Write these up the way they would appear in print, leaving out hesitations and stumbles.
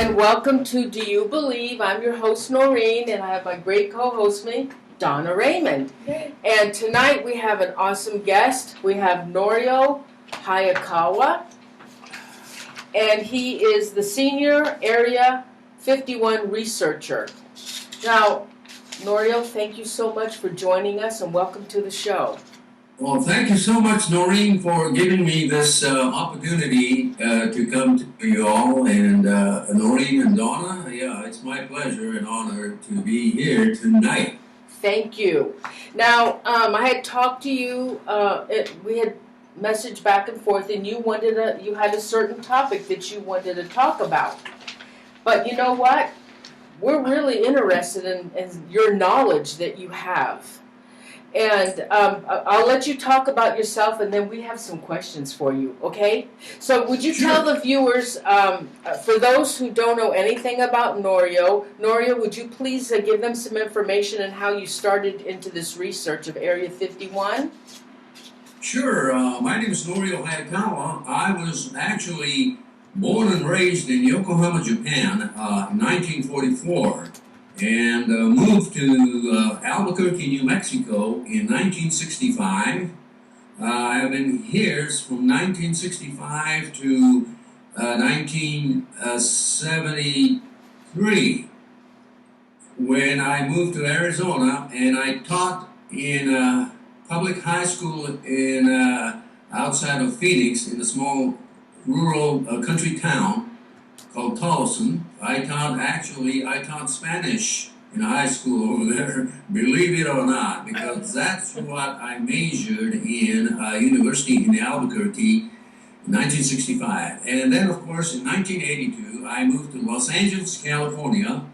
and welcome to Do You Believe? I'm your host, Noreen, and I have my great co-host, Donna Raymond. Okay. And tonight we have an awesome guest. We have Norio Hayakawa, and he is the Senior Area 51 Researcher. Now, Norio, thank you so much for joining us, and welcome to the show. Well, thank you so much, Noreen, for giving me this opportunity to come to you all. And Noreen and Donna, yeah, it's my pleasure and honor to be here tonight. Thank you. Now, I had talked to you, we had messaged back and forth, and you had a certain topic that you wanted to talk about. But you know what? We're really interested in your knowledge that you have. And I'll let you talk about yourself, and then we have some questions for you, okay? So would you tell the viewers, for those who don't know anything about Norio, would you please give them some information on how you started into this research of Area 51? Sure. My name is Norio Hayakawa. I was actually born and raised in Yokohama, Japan, in 1944. And moved to Albuquerque, New Mexico in 1965. I've been here from 1965 to 1973 when I moved to Arizona, and I taught in a public high school in outside of Phoenix in a small rural country town called Dulce. I taught Spanish in high school over there, believe it or not, because that's what I majored in university in Albuquerque in 1965. And then, of course, in 1982, I moved to Los Angeles, California,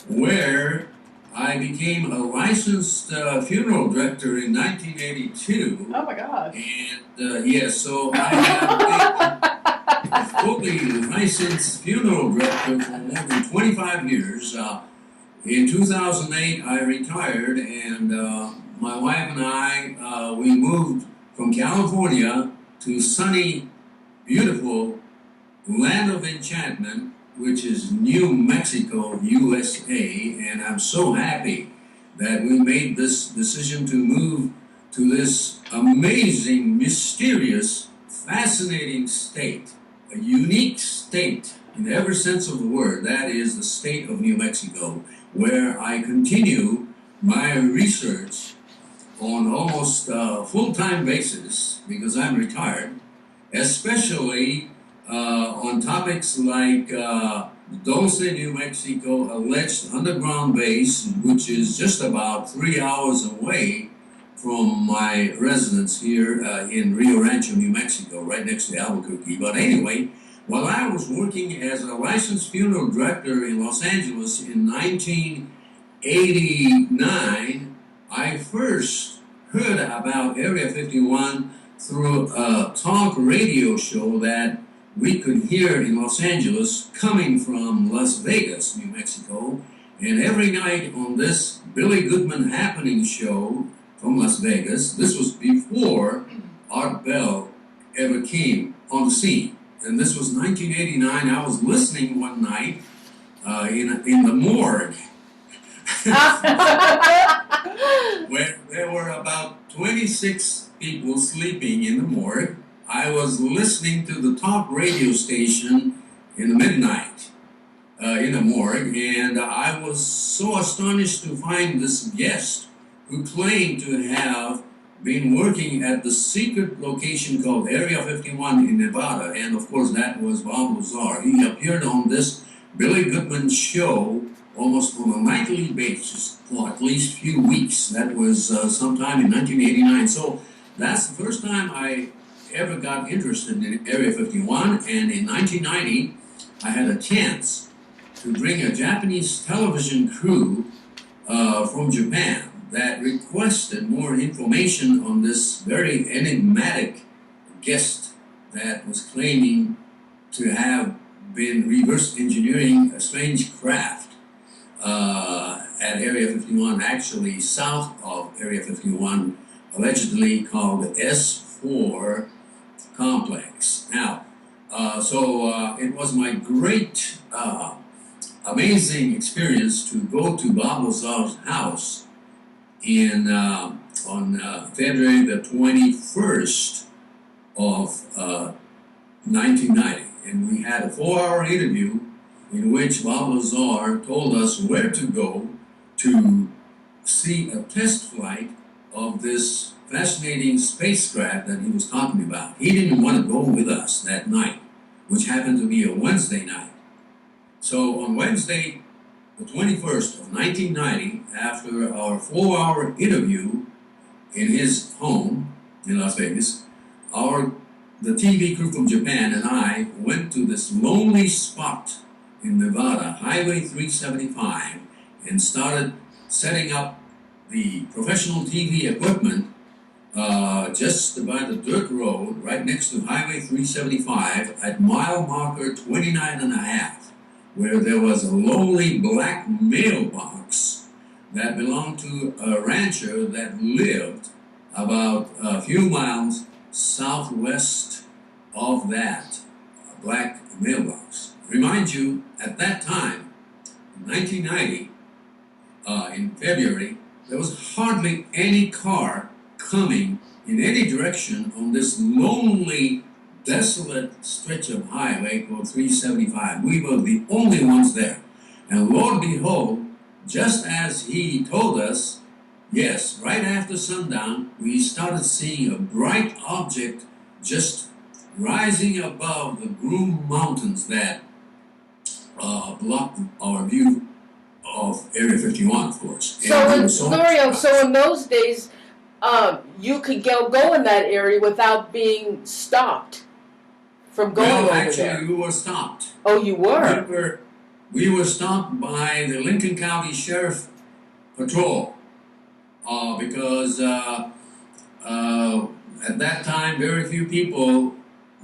where I became a licensed funeral director in 1982. Oh my gosh. And yes, so I have fully licensed funeral director for more than 25 years. In 2008, I retired, and my wife and I, we moved from California to sunny, beautiful land of enchantment, which is New Mexico, USA, and I'm so happy that we made this decision to move to this amazing, mysterious, fascinating state. A unique state in every sense of the word. That is the state of New Mexico, where I continue my research on almost a full-time basis because I'm retired, especially on topics like Dulce, New Mexico, alleged underground base, which is just about 3 hours away from my residence here in Rio Rancho, New Mexico, right next to Albuquerque. But anyway, while I was working as a licensed funeral director in Los Angeles in 1989, I first heard about Area 51 through a talk radio show that we could hear in Los Angeles coming from Las Vegas, New Mexico. And every night on this Billy Goodman Happening show from Las Vegas, this was before Art Bell ever came on the scene. And this was 1989. I was listening one night in the morgue where there were about 26 people sleeping in the morgue. I was listening to the talk radio station in the midnight in the morgue, and I was so astonished to find this guest who claimed to have been working at the secret location called Area 51 in Nevada, and of course that was Bob Lazar. He appeared on this Billy Goodman show almost on a nightly basis for at least a few weeks. That was sometime in 1989. So that's the first time I ever got interested in Area 51, and in 1990 I had a chance to bring a Japanese television crew from Japan that requested more information on this very enigmatic guest that was claiming to have been reverse engineering a strange craft at Area 51, actually south of Area 51, allegedly called the S4 complex. Now, so it was my great amazing experience to go to Bob Lazar's house on February the 21st of 1990. And we had a 4-hour interview in which Bob Lazar told us where to go to see a test flight of this fascinating spacecraft that he was talking about. He didn't want to go with us that night, which happened to be a Wednesday night. So on Wednesday, the 21st of 1990, after our 4-hour interview in his home in Las Vegas, the TV crew from Japan and I went to this lonely spot in Nevada, Highway 375, and started setting up the professional TV equipment just by the dirt road right next to Highway 375 at mile marker 29 and a half, where there was a lonely black mailbox that belonged to a rancher that lived about a few miles southwest of that black mailbox. Remind you, at that time, in 1990, in February, there was hardly any car coming in any direction on this lonely, desolate stretch of highway called 375. We were the only ones there. And Lord behold, just as he told us, yes, right after sundown, we started seeing a bright object just rising above the Groom Mountains that blocked our view of Area 51, of course. So in those days, you could go in that area without being stopped from going over actually, there. we were stopped. Oh, you were? We were stopped by the Lincoln County Sheriff Patrol because at that time, very few people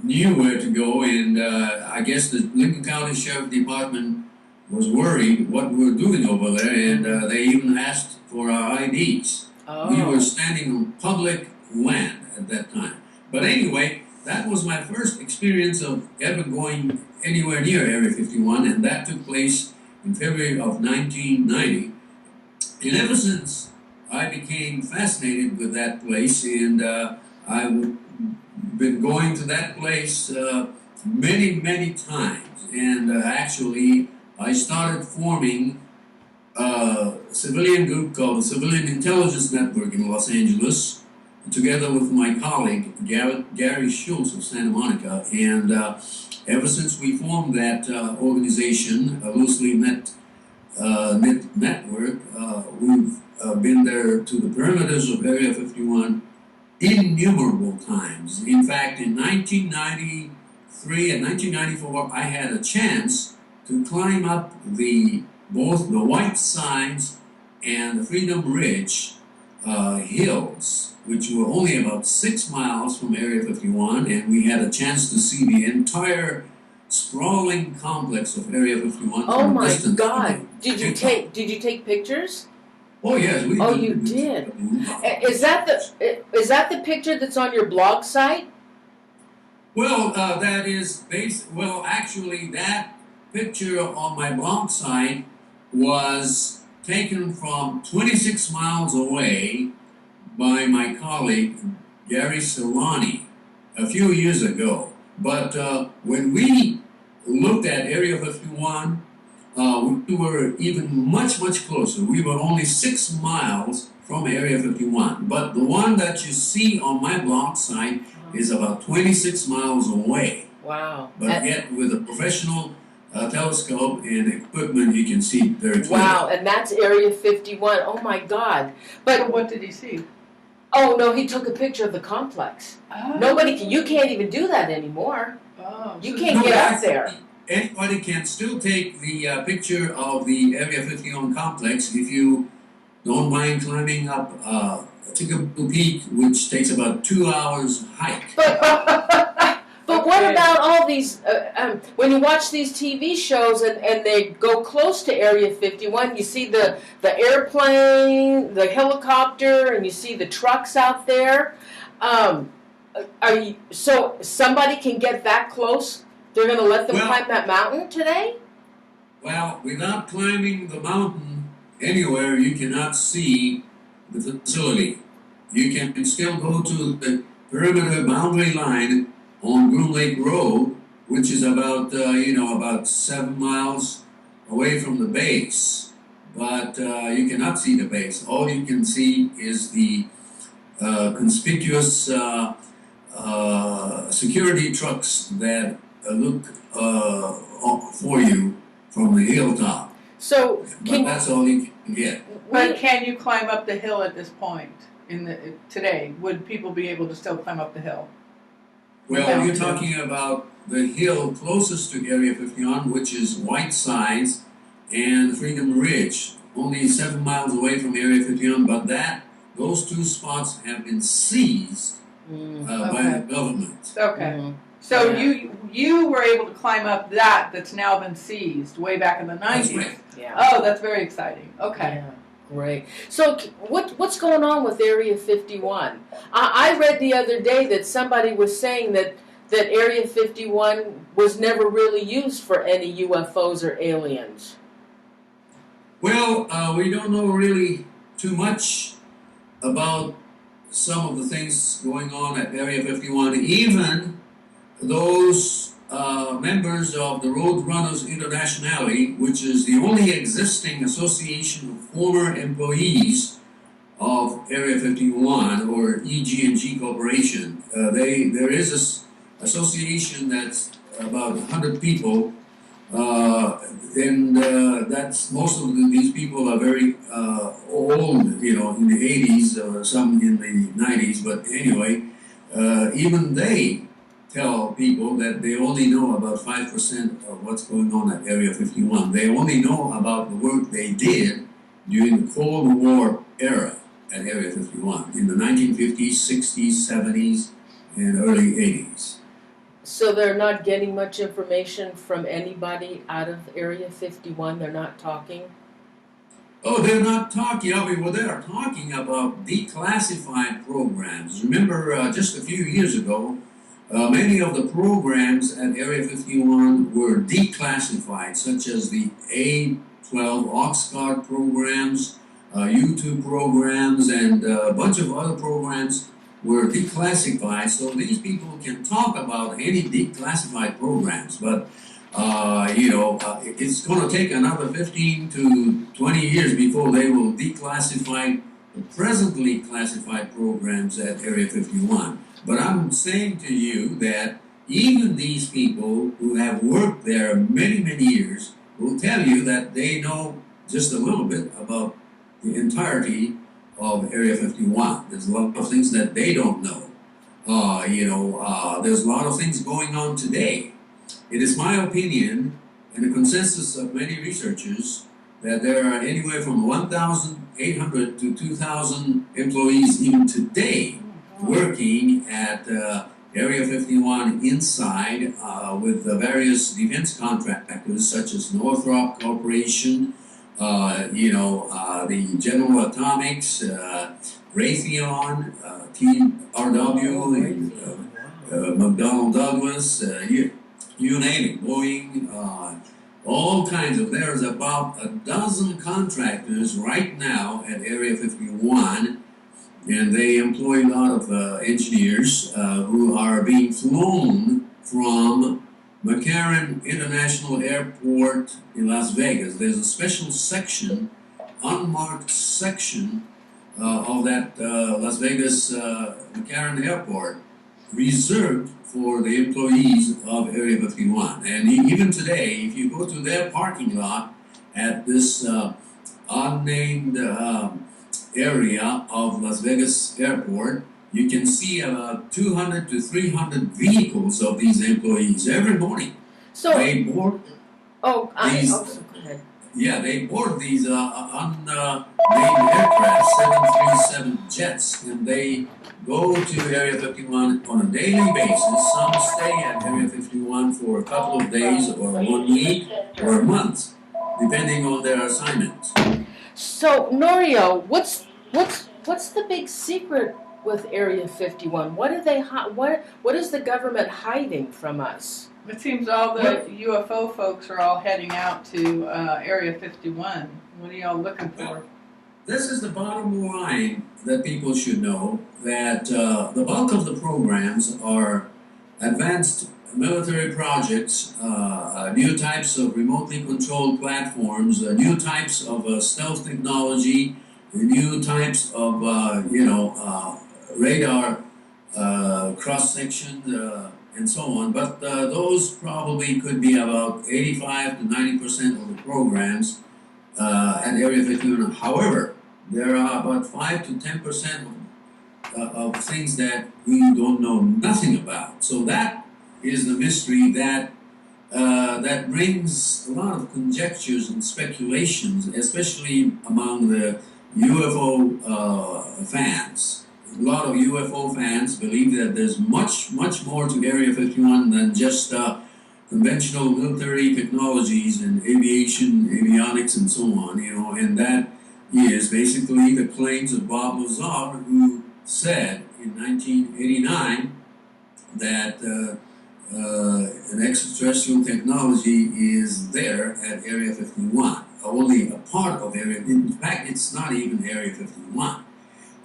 knew where to go, and I guess the Lincoln County Sheriff Department was worried what we were doing over there, and they even asked for our IDs. Oh. We were standing on public land at that time. But anyway, that was my first experience of ever going anywhere near Area 51, and that took place in February of 1990. And ever since, I became fascinated with that place, and I've been going to that place many, many times. And actually, I started forming a civilian group called the Civilian Intelligence Network in Los Angeles, together with my colleague, Gary Schultz of Santa Monica. And ever since we formed that organization, a loosely knit network, we've been there to the perimeters of Area 51 innumerable times. In fact, in 1993 and 1994, I had a chance to climb up both the White Sides and the Freedom Ridge hills, which were only about 6 miles from Area 51, and we had a chance to see the entire sprawling complex of Area 51. Oh my God! Did you take pictures? Oh yes, we did. Oh, you did. Is that the picture that's on your blog site? Well, that is well, actually, that picture on my blog site was taken from 26 miles away by my colleague Gary Solani a few years ago. But when we looked at Area 51, we were even much, much closer. We were only 6 miles from Area 51. But the one that you see on my blog site is about 26 miles away. Wow. But yet, with a professional telescope and equipment, you can see very clearly. Wow, and that's Area 51. Oh my God. But what did he see? Oh no, he took a picture of the complex. Oh. You can't even do that anymore. Oh. You can't get up there. Anybody can still take the picture of the Area 51 complex if you don't mind climbing up Jicarilla Peak, which takes about 2 hours hike. But what about all these, when you watch these TV shows and they go close to Area 51, you see the airplane, the helicopter, and you see the trucks out there. So somebody can get that close? They're going to let them climb that mountain today? Well, without climbing the mountain anywhere, you cannot see the facility. You can still go to the perimeter boundary line on Groom Lake Road, which is about about 7 miles away from the base, but you cannot see the base. All you can see is the conspicuous security trucks that look for you from the hilltop. So, But that's all you can get. But can you climb up the hill at this point today? Would people be able to still climb up the hill? Well, you're talking about the hill closest to Area 51, which is Whitesides and Freedom Ridge, only 7 miles away from Area 51, but those two spots have been seized by the government. Okay. So you were able to climb up that's now been seized way back in the 90s. That's right. Yeah. Oh, that's very exciting. Okay. Yeah, great. So what's going on with Area 51? I read the other day that somebody was saying that Area 51 was never really used for any UFOs or aliens. Well, we don't know really too much about some of the things going on at Area 51. Even those members of the Roadrunners Internationale, which is the only existing association of former employees of Area 51 or EG&G Corporation. There is this association that's about 100 people, and that's most of these people are very old, in the 80s or some in the 90s. But anyway, even they tell people that they only know about 5% of what's going on at Area 51. They only know about the work they did during the Cold War era at Area 51 in the 1950s, 60s, 70s, and early 80s. So they're not getting much information from anybody out of Area 51? They're not talking? Oh, they're not talking. Well, they are talking about declassified programs. Remember, just a few years ago, many of the programs at Area 51 were declassified, such as the A-12 Oxguard programs, U-2 programs, and a bunch of other programs were declassified. So these people can talk about any declassified programs, but it's going to take another 15 to 20 years before they will declassify the presently classified programs at Area 51. But I'm saying to you that even these people who have worked there many, many years will tell you that they know just a little bit about the entirety of Area 51. There's a lot of things that they don't know. There's a lot of things going on today. It is my opinion, and the consensus of many researchers, that there are anywhere from 1,800 to 2,000 employees even today working at Area 51 inside with the various defense contractors such as Northrop Corporation, the General Atomics, Raytheon, TRW, and McDonnell Douglas, you name it, Boeing, all kinds of. There's about a dozen contractors right now at Area 51, and they employ a lot of engineers who are being flown from McCarran International Airport in Las Vegas. There's a special section, unmarked section of that Las Vegas McCarran Airport reserved for the employees of Area 51. And even today, if you go to their parking lot at this unnamed area of Las Vegas Airport, you can see about 200 to 300 vehicles of these employees every morning. So they board go ahead. Yeah, they board these unnamed aircraft, 737 jets, and they go to Area 51 on a daily basis. Some stay at Area 51 for a couple of days or 1 week or a month, depending on their assignment. So Norio, what's the big secret with Area 51? What is the government hiding from us? It seems all the UFO folks are all heading out to Area 51. What are y'all looking for? This is the bottom line that people should know, that the bulk of the programs are advanced military projects, new types of remotely controlled platforms, new types of stealth technology, new types of, radar cross-section, and so on. But those probably could be about 85 to 90% of the programs at Area 51. However, there are about 5 to 10% of things that we don't know nothing about. So that is the mystery that that brings a lot of conjectures and speculations, especially among the UFO fans. A lot of UFO fans believe that there's much more to Area 51 than just conventional military technologies and aviation, avionics, and so on. And that is basically the claims of Bob Lazar, who said in 1989 that an extraterrestrial technology is there at Area 51. Only a part of Area. In fact, it's not even Area 51.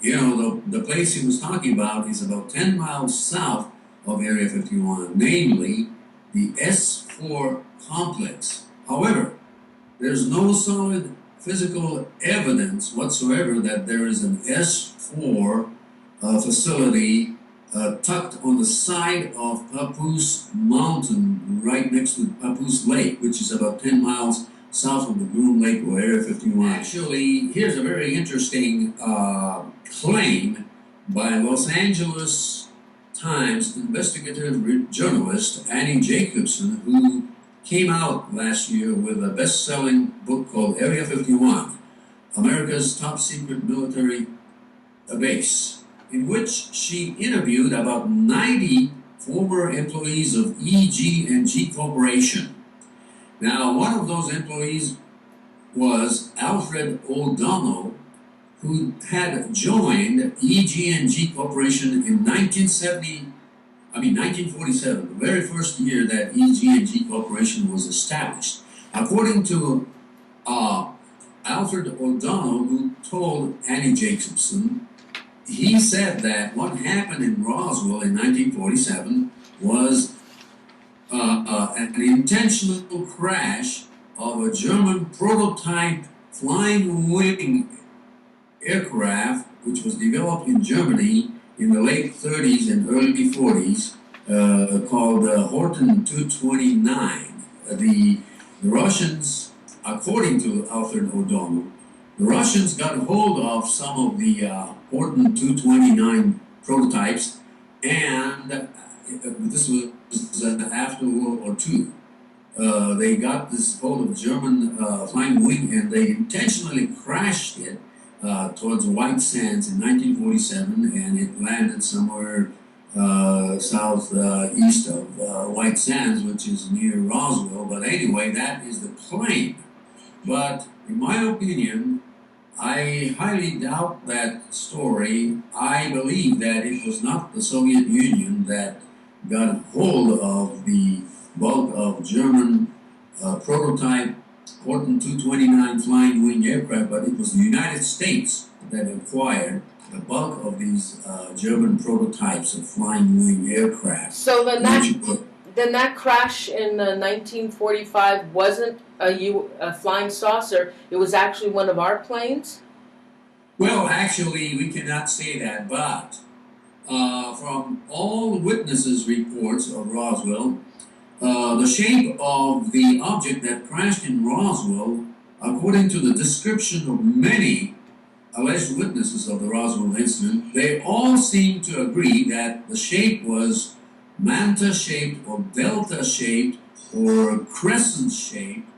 The place he was talking about is about 10 miles south of Area 51, namely the S4 complex. However, there's no solid physical evidence whatsoever that there is an S4 facility tucked on the side of Papoose Mountain, right next to Papoose Lake, which is about 10 miles south of the Groom Lake or Area 51. Actually, here's a very interesting claim by Los Angeles Times investigative journalist Annie Jacobson, who came out last year with a best-selling book called Area 51, America's Top Secret Military Base, in which she interviewed about 90 former employees of EG&G Corporation. Now, one of those employees was Alfred O'Donnell, who had joined EG&G Corporation in 1947, the very first year that EG&G Corporation was established. According to Alfred O'Donnell, who told Annie Jacobson, he said that what happened in Roswell in 1947 was an intentional crash of a German prototype flying wing aircraft, which was developed in Germany in the late 30s and early 40s, called Horten 229. The Russians, according to Alfred O'Donnell, the Russians got hold of some of the Horten 229 prototypes, and this was after World War II. They got this hold of German flying wing, and they intentionally crashed it towards White Sands in 1947, and it landed somewhere southeast of White Sands, which is near Roswell. But anyway, that is the claim. But in my opinion, I highly doubt that story. I believe that it was not the Soviet Union that got hold of the bulk of German prototype Horten 229 flying wing aircraft, but it was the United States that acquired the bulk of these German prototypes of flying wing aircraft. So then that crash in 1945 wasn't a flying saucer. It was actually one of our planes? Well, actually, we cannot say that, but from all witnesses' reports of Roswell, the shape of the object that crashed in Roswell, according to the description of many alleged witnesses of the Roswell incident, they all seem to agree that the shape was manta-shaped or delta-shaped or crescent-shaped,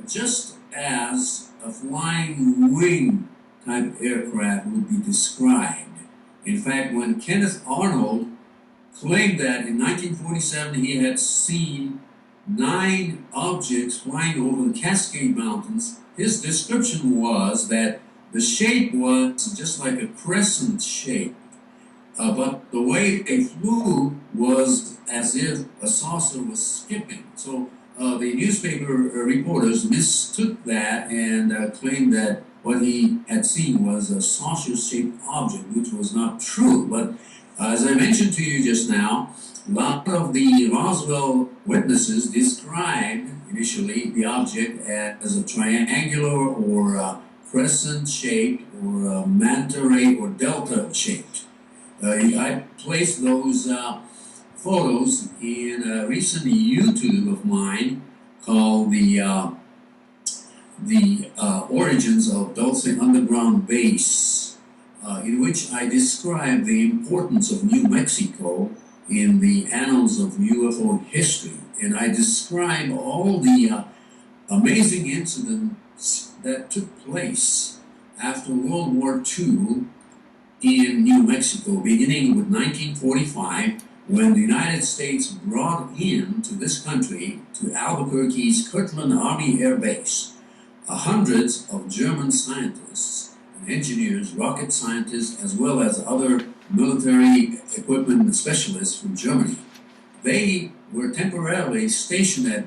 just as a flying wing type aircraft would be described. In fact, when Kenneth Arnold claimed that in 1947 he had seen 9 objects flying over the Cascade Mountains, his description was that the shape was just like a crescent shape. but the way they flew was as if a saucer was skipping. So the newspaper reporters mistook that and claimed that what he had seen was a saucer-shaped object, which was not true. But as I mentioned to you just now, a lot of the Roswell witnesses described initially the object as a triangular or crescent-shaped or manta ray or delta-shaped. I placed those photos in a recent YouTube of mine called the Origins of Dulce Underground Base, in which I describe the importance of New Mexico in the annals of UFO history. And I describe all the amazing incidents that took place after World War II in New Mexico, beginning with 1945, when the United States brought in to this country, to Albuquerque's Kirtland Army Air Base, hundreds of German scientists and engineers, rocket scientists, as well as other military equipment specialists from Germany. They were temporarily stationed at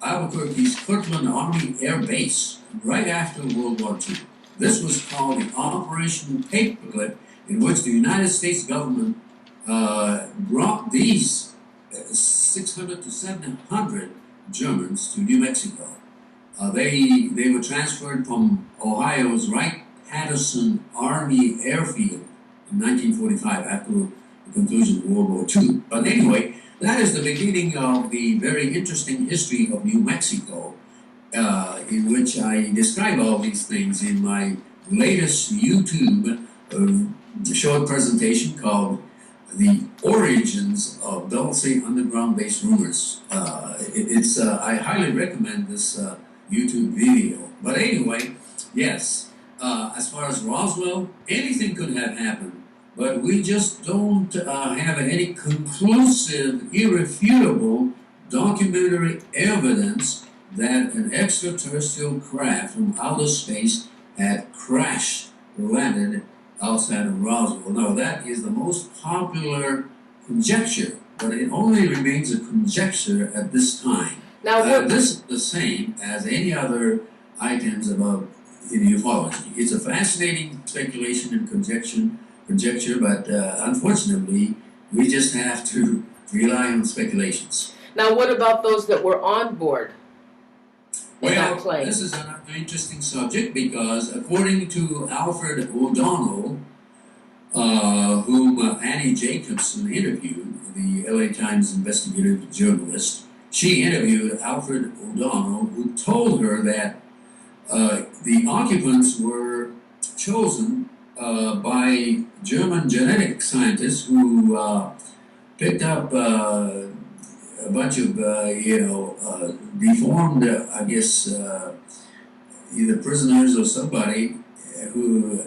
Albuquerque's Kirtland Army Air Base right after World War II. This was called the Operation Paperclip, in which the United States government brought these 600 to 700 Germans to New Mexico. They were transferred from Ohio's Wright-Patterson Army Airfield in 1945 after the conclusion of World War II. But anyway, that is the beginning of the very interesting history of New Mexico, in which I describe all these things in my latest YouTube short presentation called The Origins of Dulce Underground Base Rumors. I highly recommend this YouTube video. But anyway, yes, as far as Roswell, anything could have happened, but we just don't have any conclusive, irrefutable documentary evidence that an extraterrestrial craft from outer space had crash landed outside of Roswell. Now, that is the most popular conjecture, but it only remains a conjecture at this time. Now, this is the same as any other items about in ufology. It's a fascinating speculation and conjecture, but unfortunately, we just have to rely on speculations. Now, what about those that were on board? Well, this is an interesting subject because according to Alfred O'Donnell, whom Annie Jacobson interviewed, the LA Times investigative journalist, she interviewed Alfred O'Donnell, who told her that the occupants were chosen by German genetic scientists who picked up a bunch of, deformed, I guess, either prisoners or somebody who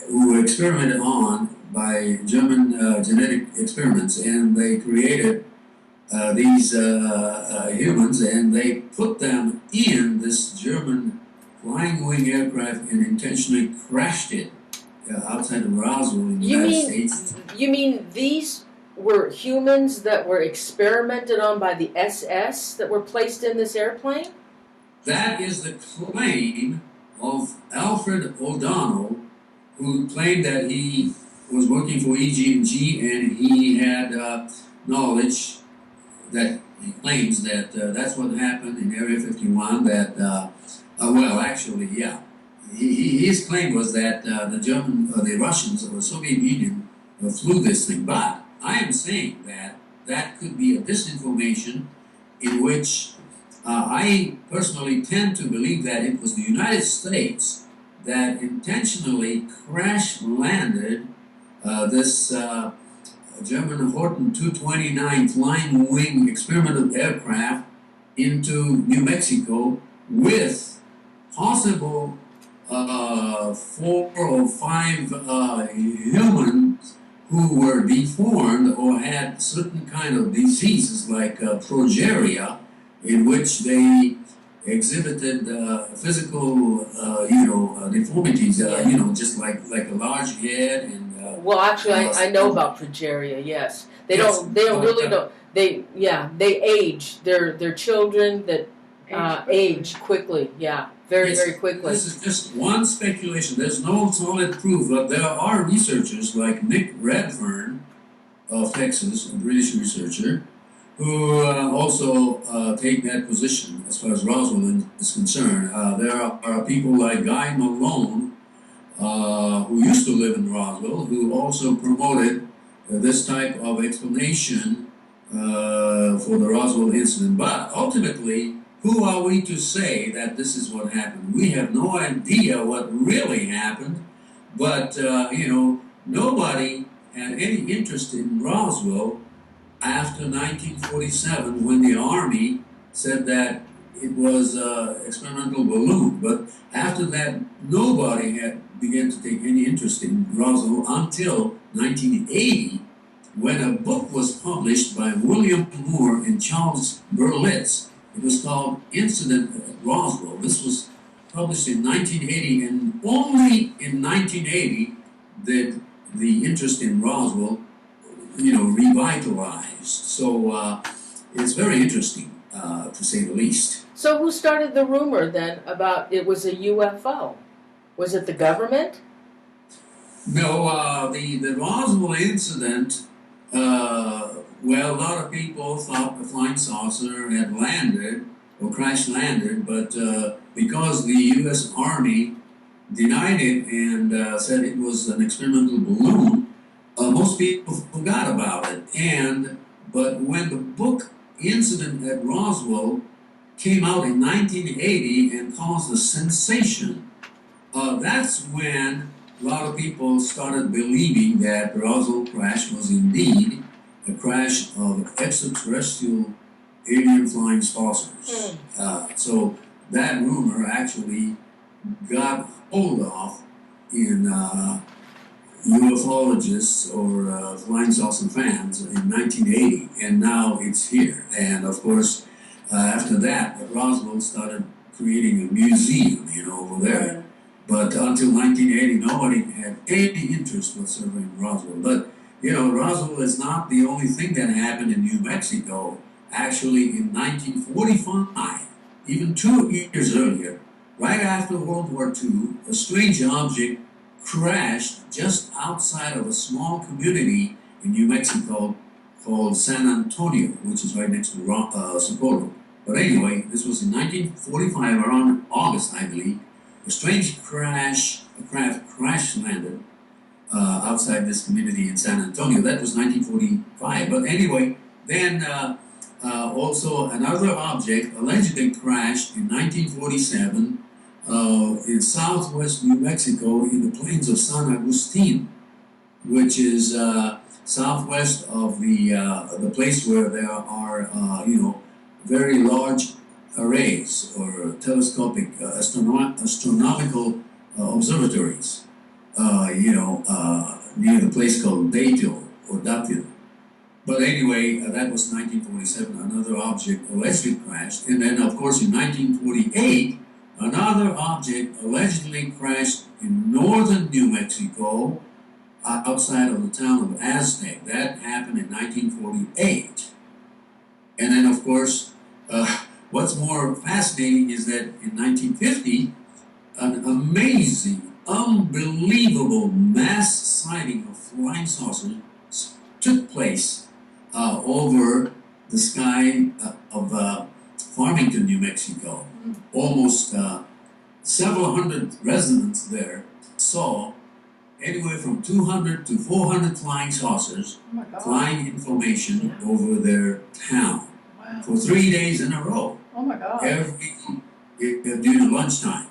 were experimented on by German genetic experiments, and they created these humans, and they put them in this German flying wing aircraft and intentionally crashed it outside of Roswell in the United States. You mean these were humans that were experimented on by the SS that were placed in this airplane? That is the claim of Alfred O'Donnell, who claimed that he was working for EG&G and he had knowledge that he claims that that's what happened in Area 51, that, his claim was that the Russians or the Soviet Union flew this thing. But I am saying that that could be a disinformation in which I personally tend to believe that it was the United States that intentionally crash-landed this German Horten 229 flying wing experimental aircraft into New Mexico with possible 4 or 5 humans who were deformed or had certain kind of diseases like progeria, in which they exhibited physical, deformities, just like a large head and Well, actually, I know about progeria. Yes, they don't really don't. They age. They're children that age quickly. Yeah, very quickly. This is just one speculation. There's no solid proof, but there are researchers like Nick Redfern of Texas, a British researcher, who also take that position as far as Roswell is concerned. There are people like Guy Malone, who used to live in Roswell, who also promoted this type of explanation for the Roswell incident. But ultimately, who are we to say that this is what happened? We have no idea what really happened, but nobody had any interest in Roswell after 1947, when the Army said that it was an experimental balloon. But after that, nobody had began to take any interest in Roswell until 1980, when a book was published by William Moore and Charles Berlitz. It was called Incident at Roswell. This was published in 1980, and only in 1980 did the interest in Roswell, revitalized. So it's very interesting, to say the least. So who started the rumor then about it was a UFO? Was it the government? No, the Roswell incident, a lot of people thought the flying saucer had landed or crash landed, but because the U.S. Army denied it and said it was an experimental balloon, most people forgot about it. But when the book Incident at Roswell came out in 1980 and caused a sensation, that's when a lot of people started believing that the Roswell crash was indeed a crash of extraterrestrial alien flying saucers. So that rumor actually got hold of in ufologists or flying saucer fans in 1980, and now it's here. And of course, after that, Roswell started creating a museum, over there. But until 1980, nobody had any interest whatsoever in Roswell. But, Roswell is not the only thing that happened in New Mexico. Actually, in 1945, even 2 years earlier, right after World War II, a strange object crashed just outside of a small community in New Mexico called San Antonio, which is right next to Socorro. But anyway, this was in 1945, around August, I believe. A strange craft crash landed outside this community in San Antonio. That was 1945. But anyway, then also another object allegedly crashed in 1947 in southwest New Mexico in the plains of San Agustin, which is southwest of the place where there are very large arrays or telescopic astronomical observatories, near the place called Datil or Datil. But anyway, that was 1947. Another object allegedly crashed, and then of course in 1948. Another object allegedly crashed in northern New Mexico outside of the town of Aztec. That happened in 1948. And then, of course, what's more fascinating is that in 1950, an amazing, unbelievable mass sighting of flying saucers took place over the sky of Farmington, New Mexico. Almost several hundred residents there saw anywhere from 200 to 400 flying saucers flying information over their town for 3 days in a row. Oh my God. During lunchtime.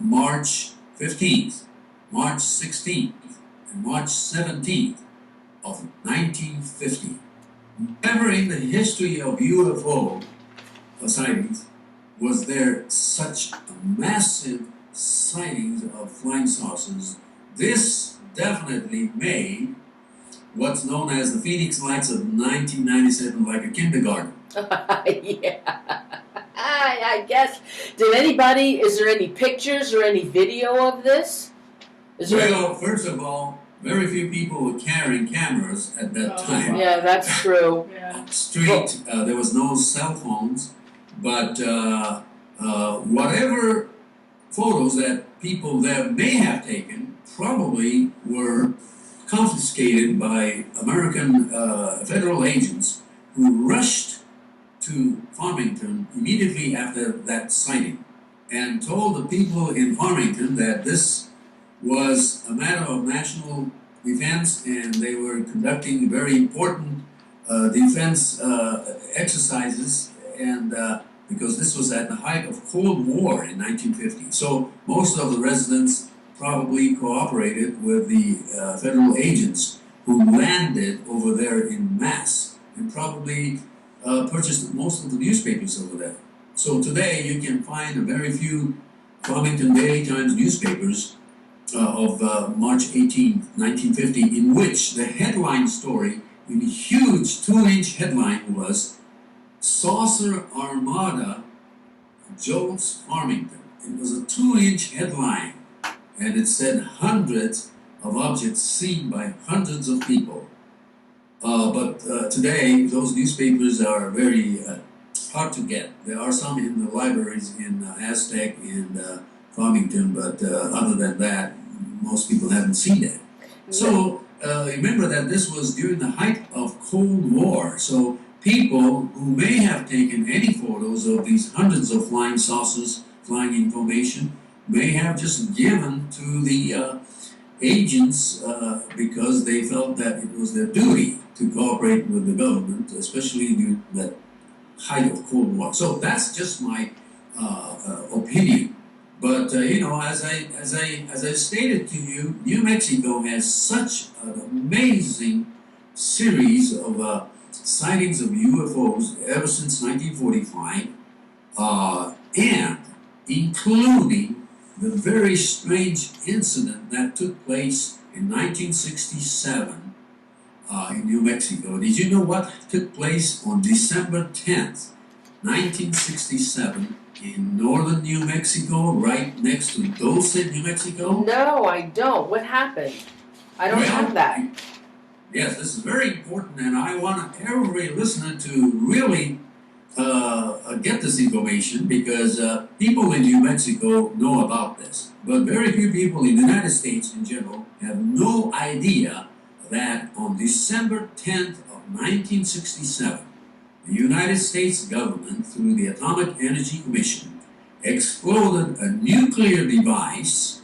March 15th, March 16th, and March 17th of 1950. Never in the history of UFO sightings was there such a massive sightings of flying saucers. This definitely made what's known as the Phoenix Lights of 1997 like a kindergarten. Yeah. I guess. Is there any pictures or any video of this? Is there Well, first of all, very few people were carrying cameras at that Oh, time. wow. Yeah, that's true. Yeah. Street, there was no cell phones, but whatever photos that people there may have taken probably were confiscated by American federal agents who rushed to Farmington immediately after that sighting and told the people in Farmington that this was a matter of national defense and they were conducting very important defense exercises, and because this was at the height of Cold War in 1950. So most of the residents probably cooperated with the federal agents who landed over there in mass and probably purchased most of the newspapers over there. So today you can find a very few Farmington Daily Times newspapers of March 18, 1950, in which the headline story in a huge 2-inch headline was Saucer Armada Jolts Farmington. It was a 2-inch headline, and it said hundreds of objects seen by hundreds of people. But today, those newspapers are very hard to get. There are some in the libraries in Aztec and Farmington, but other than that, most people haven't seen that. So remember that this was during the height of Cold War. So people who may have taken any photos of these hundreds of flying saucers, flying in formation, may have just given to the agents because they felt that it was their duty to cooperate with the government, especially during the height of Cold War. So that's just my opinion. But you know, as I stated to you, New Mexico has such an amazing series of sightings of UFOs ever since 1945, and including the very strange incident that took place in 1967 in New Mexico. Did you know what took place on December 10th, 1967? In northern New Mexico, right next to Dulce, New Mexico? No, I don't. What happened? I don't have that. Yes, this is very important, and I want every listener to really get this information because people in New Mexico know about this, but very few people in the United States in general have no idea that on December 10th of 1967, the United States government, through the Atomic Energy Commission, exploded a nuclear device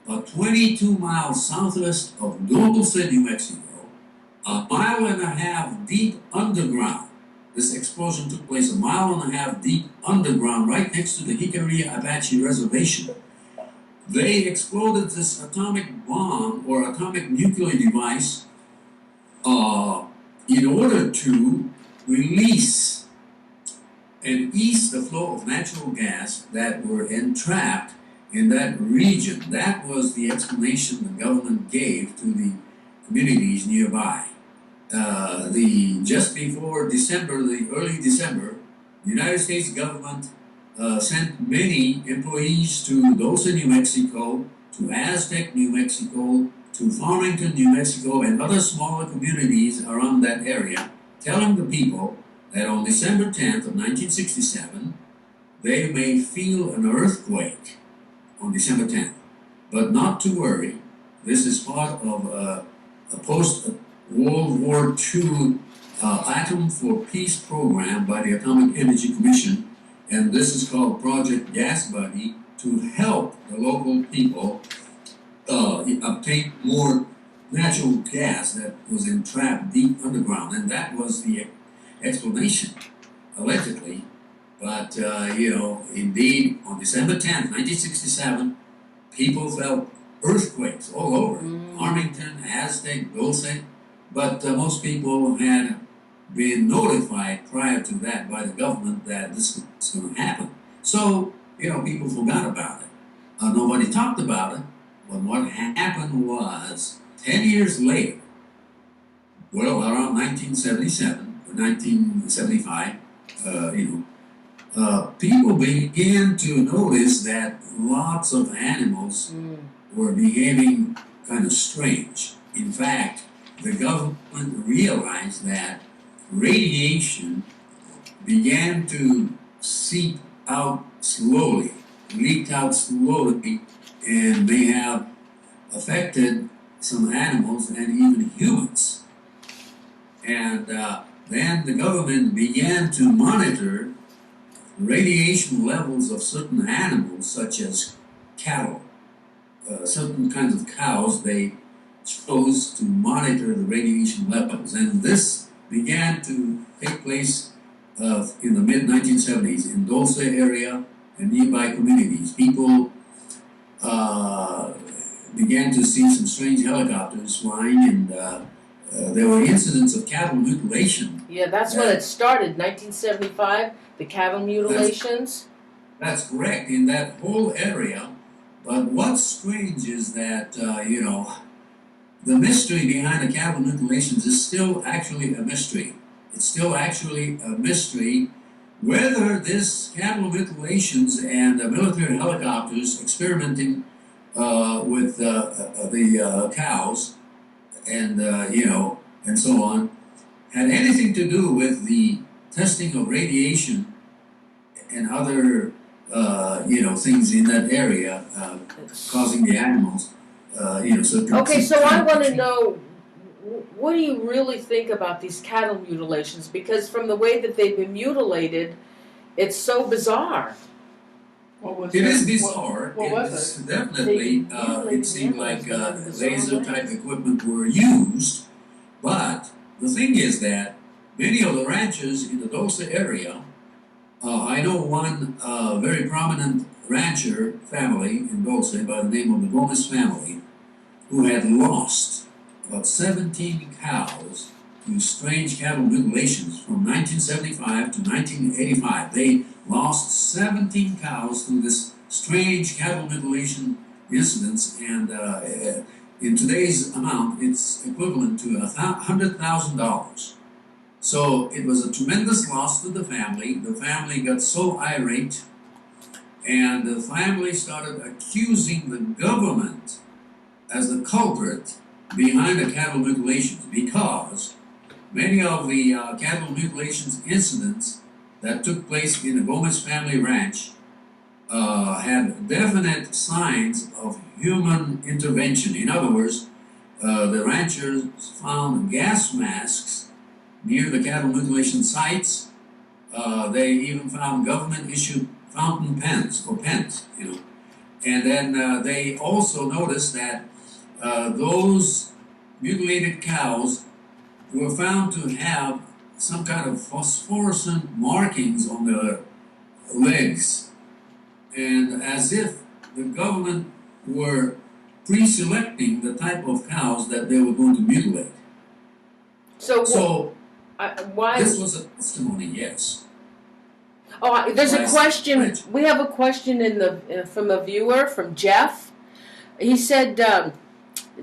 22 miles southwest of Dulce, New Mexico, 1.5 miles deep underground. This explosion took place 1.5 miles deep underground, right next to the Jicarilla Apache Reservation. They exploded this atomic bomb or atomic nuclear device in order to release and ease the flow of natural gas that were entrapped in that region. That was the explanation the government gave to the communities nearby. Just before December, the early December, the United States government sent many employees to Dulce, New Mexico, to Aztec, New Mexico, to Farmington, New Mexico, and other smaller communities around that area, telling the people that on December 10th of 1967, they may feel an earthquake on December 10th. But not to worry, this is part of a post-World War II Atom for Peace program by the Atomic Energy Commission, and this is called Project Gas Buddy, to help the local people obtain more natural gas that was entrapped deep underground, and that was the explanation, allegedly. But you know, indeed, on December 10th, 1967, people felt earthquakes all over Farmington, Aztec, Dulce, but most people had been notified prior to that by the government that this was going to happen. So, you know, people forgot about it. Nobody talked about it. But what happened was, 10 years later, well, around 1977 or 1975, people began to notice that lots of animals were behaving kind of strange. In fact, the government realized that radiation began to seep out slowly, leaked out slowly, and may have affected some animals and even humans. And then the government began to monitor radiation levels of certain animals, such as cattle. Certain kinds of cows, they chose to monitor the radiation levels. And this began to take place in the mid-1970s in Dulce area and nearby communities. People began to see some strange helicopters flying, and there were incidents of cattle mutilation. Yeah, that's when it started, 1975, the cattle mutilations. That's correct, in that whole area. But what's strange is that, the mystery behind the cattle mutilations is still actually a mystery. It's still actually a mystery whether this cattle mutilations and military helicopters experimenting with the cows and, and so on, had anything to do with the testing of radiation and other, things in that area causing the animals, Okay, so I want to know, what do you really think about these cattle mutilations? Because from the way that they've been mutilated, it's so bizarre. What It is bizarre. What was It's it? definitely, it seemed like laser-type equipment were used, but the thing is that many of the ranchers in the Dulce area, I know one very prominent rancher family in Dulce by the name of the Gomez family, who had lost about 17 cows to strange cattle mutilations from 1975 to 1985. They lost 17 cows to this strange cattle mutilation incidents, and in today's amount, it's equivalent to $100,000. So it was a tremendous loss to the family. The family got so irate, and the family started accusing the government as the culprit behind the cattle mutilations, because many of the cattle mutilations incidents that took place in the Gomez family ranch had definite signs of human intervention. In other words, the ranchers found gas masks near the cattle mutilation sites. They even found government-issued fountain pens, and then they also noticed that those mutilated cows were found to have some kind of phosphorescent markings on their legs, and as if the government were pre-selecting the type of cows that they were going to mutilate. So why? This was a testimony, yes. Oh, there's a question. Right. We have a question from a viewer, from Jeff. He said,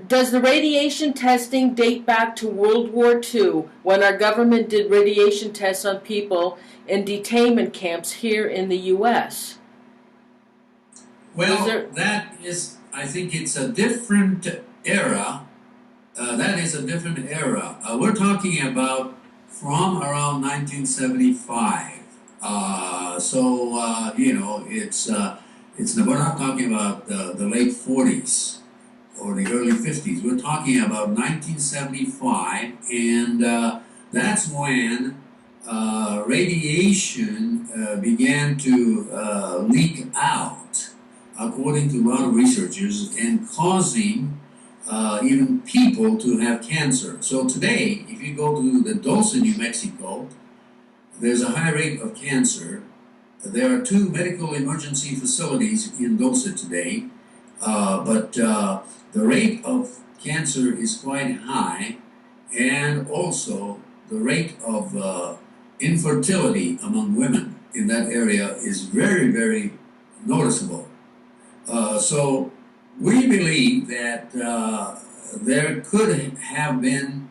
does the radiation testing date back to World War II, when our government did radiation tests on people in detainment camps here in the U.S.? Well, that is, I think it's a different era. That is a different era. We're talking about from around 1975. We're not talking about the late 40s or the early 50s. We're talking about 1975, and that's when radiation began to leak out, according to a lot of researchers, and causing even people to have cancer. So today, if you go to the Dulce, New Mexico, there's a high rate of cancer. There are 2 medical emergency facilities in Dulce today, but the rate of cancer is quite high, and also the rate of infertility among women in that area is very, very noticeable. So we believe that there could have been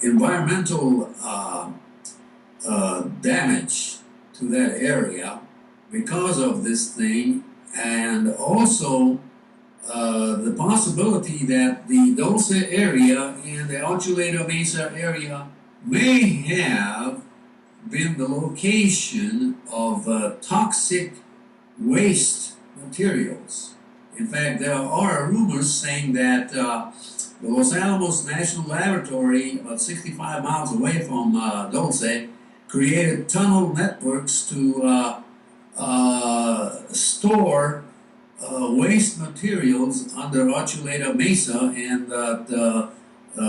environmental damage to that area because of this thing, and also the possibility that the Dulce area and the Archuleta Mesa area may have been the location of toxic waste materials. In fact, there are rumors saying that the Los Alamos National Laboratory, about 65 miles away from Dulce, created tunnel networks to store waste materials under Archuleta Mesa, and that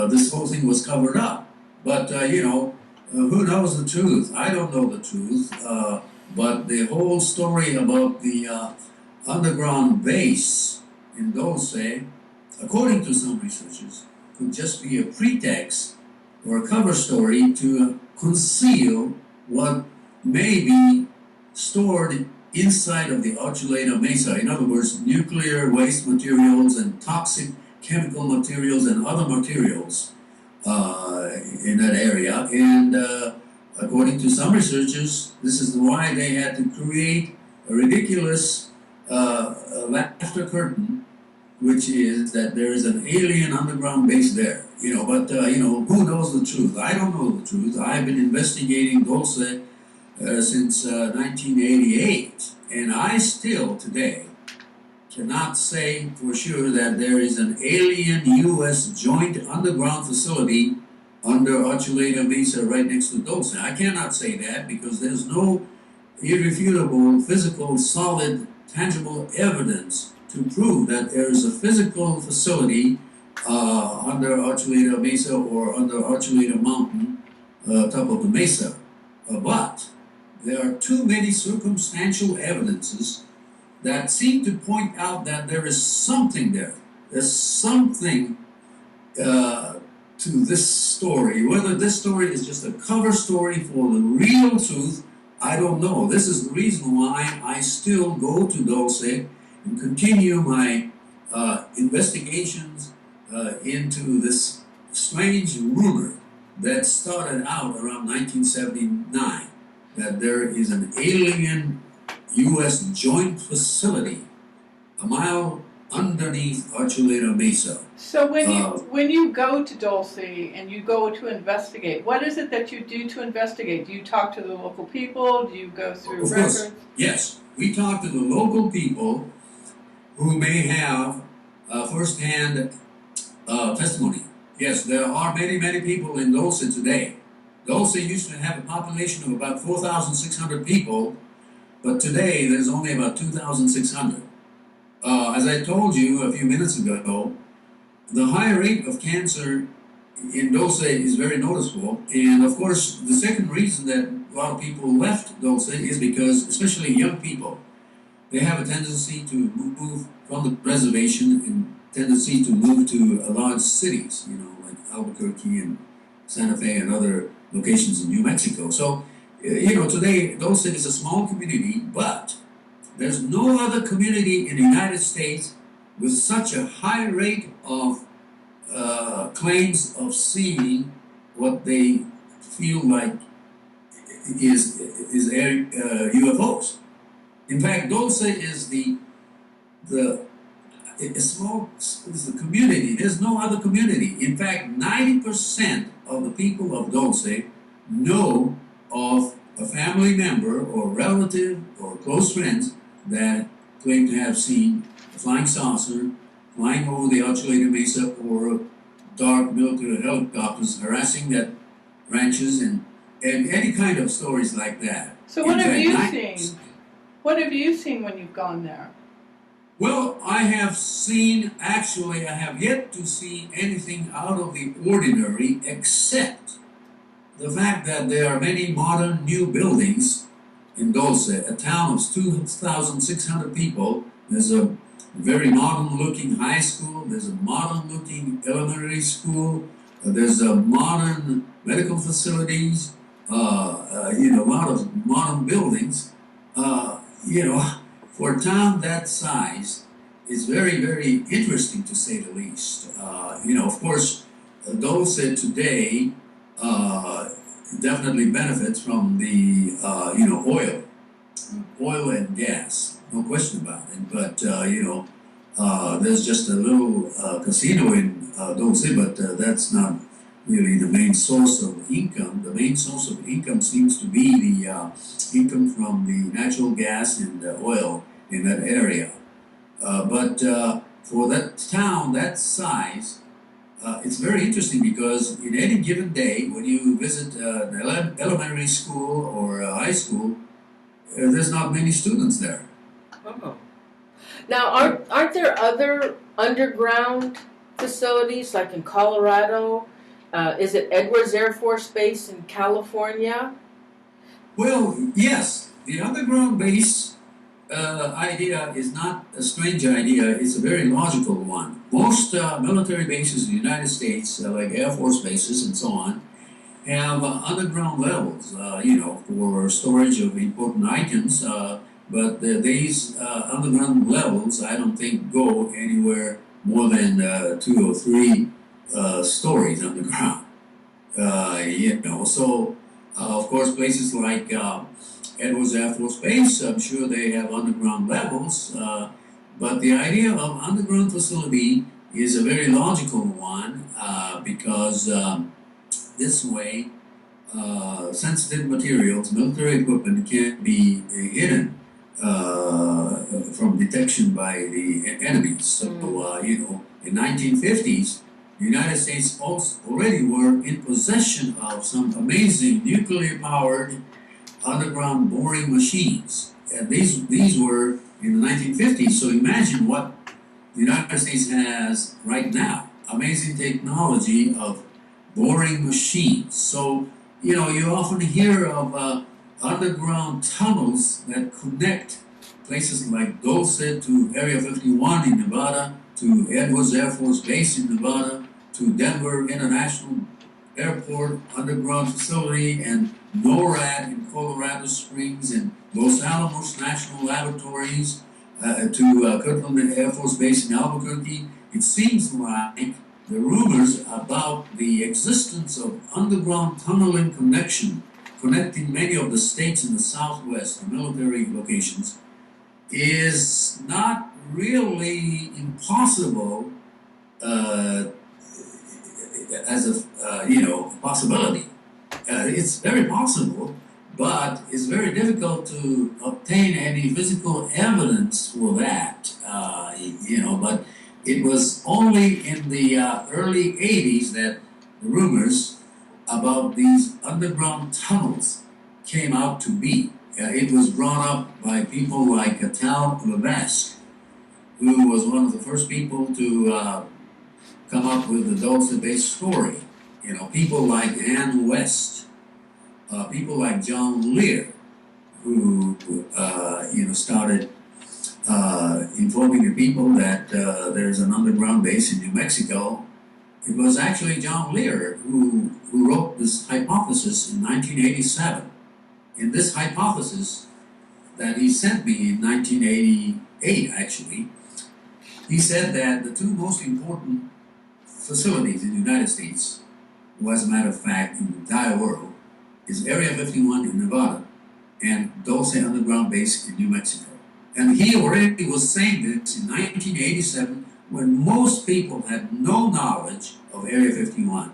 this whole thing was covered up. But who knows the truth? I don't know the truth. But the whole story about the underground base in Dulce, according to some researchers, could just be a pretext or a cover story to conceal what may be stored inside of the Archuleta Mesa. In other words, nuclear waste materials and toxic chemical materials and other materials in that area. And according to some researchers, this is why they had to create a ridiculous laughter curtain, which is that there is an alien underground base there. But who knows the truth? I don't know the truth. I've been investigating Dulce since 1988, and I still today cannot say for sure that there is an alien U.S. joint underground facility under Archuleta Mesa right next to Dulce. I cannot say that because there's no irrefutable, physical, solid, tangible evidence to prove that there is a physical facility under Archuleta Mesa or under Archuleta Mountain, top of the mesa. But there are too many circumstantial evidences that seem to point out that there is something there. There's something to this story. Whether this story is just a cover story for the real truth, I don't know. This is the reason why I still go to Dulce and continue my investigations into this strange rumor that started out around 1979, that there is an alien U.S. joint facility a mile underneath Archuleta Mesa. So when you go to Dulce and you go to investigate, what is it that you do to investigate? Do you talk to the local people? Do you go through records? Course, yes. We talk to the local people who may have first-hand testimony. Yes, there are many, many people in Dulce today. Dulce used to have a population of about 4,600 people, but today there's only about 2,600. As I told you a few minutes ago, the high rate of cancer in Dulce is very noticeable. And of course, the second reason that a lot of people left Dulce is because, especially young people, they have a tendency to move from the reservation and tendency to move to large cities, like Albuquerque and Santa Fe and other locations in New Mexico. So, today Dulce is a small community, but there's no other community in the United States with such a high rate of claims of seeing what they feel like is UFOs. In fact, Dulce is the community. There's no other community. In fact, 90% of the people of Dulce know of a family member or relative or close friends that claim to have seen a flying saucer flying over the Archuleta Mesa or dark military helicopters harassing that ranches and any kind of stories like that. So what have you seen? What have you seen when you've gone there? Well, I have yet to see anything out of the ordinary except the fact that there are many modern new buildings in Dulce, a town of 2,600 people. There's a very modern-looking high school. There's a modern-looking elementary school. There's a modern medical facilities. A lot of modern buildings. For a town that size, is very, very interesting to say the least. Of course, Dulce today definitely benefits from the oil. oil and gas, no question about it. But there's just a little casino in Dulce, but that's not really the main source of income. The main source of income seems to be the income from the natural gas and oil in that area. But for that town that size, it's very interesting because in any given day, when you visit an elementary school or a high school, there's not many students there. Oh. Now, aren't there other underground facilities like in Colorado? Is it Edwards Air Force Base in California? Well, yes, the underground base idea is not a strange idea. It's a very logical one. Most military bases in the United States, like Air Force bases and so on, have underground levels, for storage of important items. But these underground levels, I don't think, go anywhere more than 2 or 3 stories underground. So of course, places like Edwards Air Force Base, I'm sure they have underground levels, but the idea of underground facility is a very logical one because this way sensitive materials, military equipment can be hidden from detection by the enemies. So, in 1950s, the United States already were in possession of some amazing nuclear-powered underground boring machines. And these were in the 1950s, so imagine what the United States has right now. Amazing technology of boring machines. So, you often hear of underground tunnels that connect places like Dulce to Area 51 in Nevada, to Edwards Air Force Base in Nevada, to Denver International Airport underground facility, and NORAD in Colorado Springs, and Los Alamos National Laboratories, to Kirtland Air Force Base in Albuquerque. It seems like the rumors about the existence of underground tunneling connecting many of the states in the Southwest, the military locations, is not really impossible as a possibility. It's very possible, but it's very difficult to obtain any physical evidence for that. But it was only in the early 80s that the rumors about these underground tunnels came out to be. It was brought up by people like Tal Levesque, who was one of the first people to come up with the Dulce-based story. People like Ann West, people like John Lear, who started informing the people that there's an underground base in New Mexico. It was actually John Lear who wrote this hypothesis in 1987. In this hypothesis that he sent me in 1988, actually, he said that the 2 most important facilities in the United States, or as a matter of fact in the entire world, is Area 51 in Nevada and Dulce Underground Base in New Mexico. And he already was saying this in 1987 when most people had no knowledge of Area 51.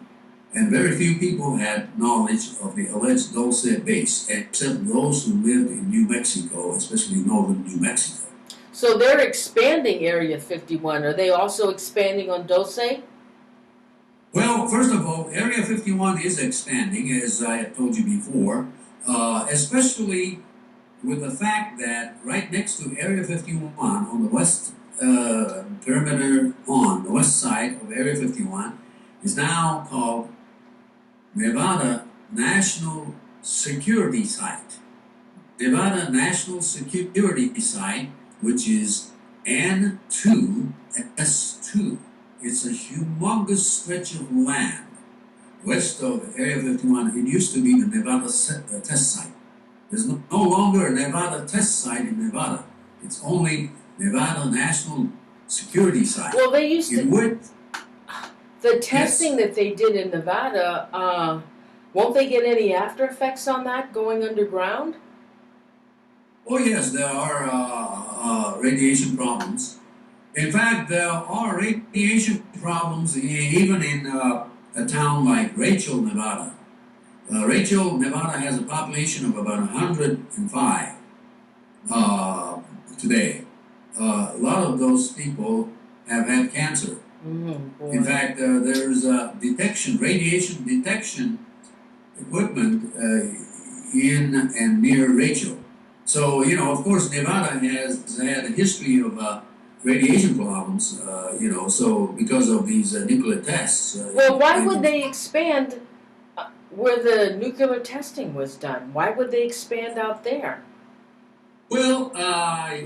And very few people had knowledge of the alleged Dulce base, except those who lived in New Mexico, especially northern New Mexico. So they're expanding Area 51. Are they also expanding on Dulce? Well, first of all, Area 51 is expanding, as I had told you before, especially with the fact that right next to Area 51 on the west perimeter, on the west side of Area 51, is now called Nevada National Security Site. Nevada National Security Site, which is N2S2. It's a humongous stretch of land west of Area 51. It used to be the Nevada test site. There's no longer a Nevada test site in Nevada. It's only Nevada National Security Site. Well, they used to. The testing that they did in Nevada, won't they get any after effects on that going underground? Oh yes, there are radiation problems. In fact, there are radiation problems even in a town like Rachel, Nevada. Rachel, Nevada has a population of about 105 today. A lot of those people have had cancer. In fact, there's radiation detection equipment in and near Rachel. So, you know, of course, Nevada has had a history of radiation problems, you know, so because of these nuclear tests. Well, why would they expand where the nuclear testing was done? Why would they expand out there? Well,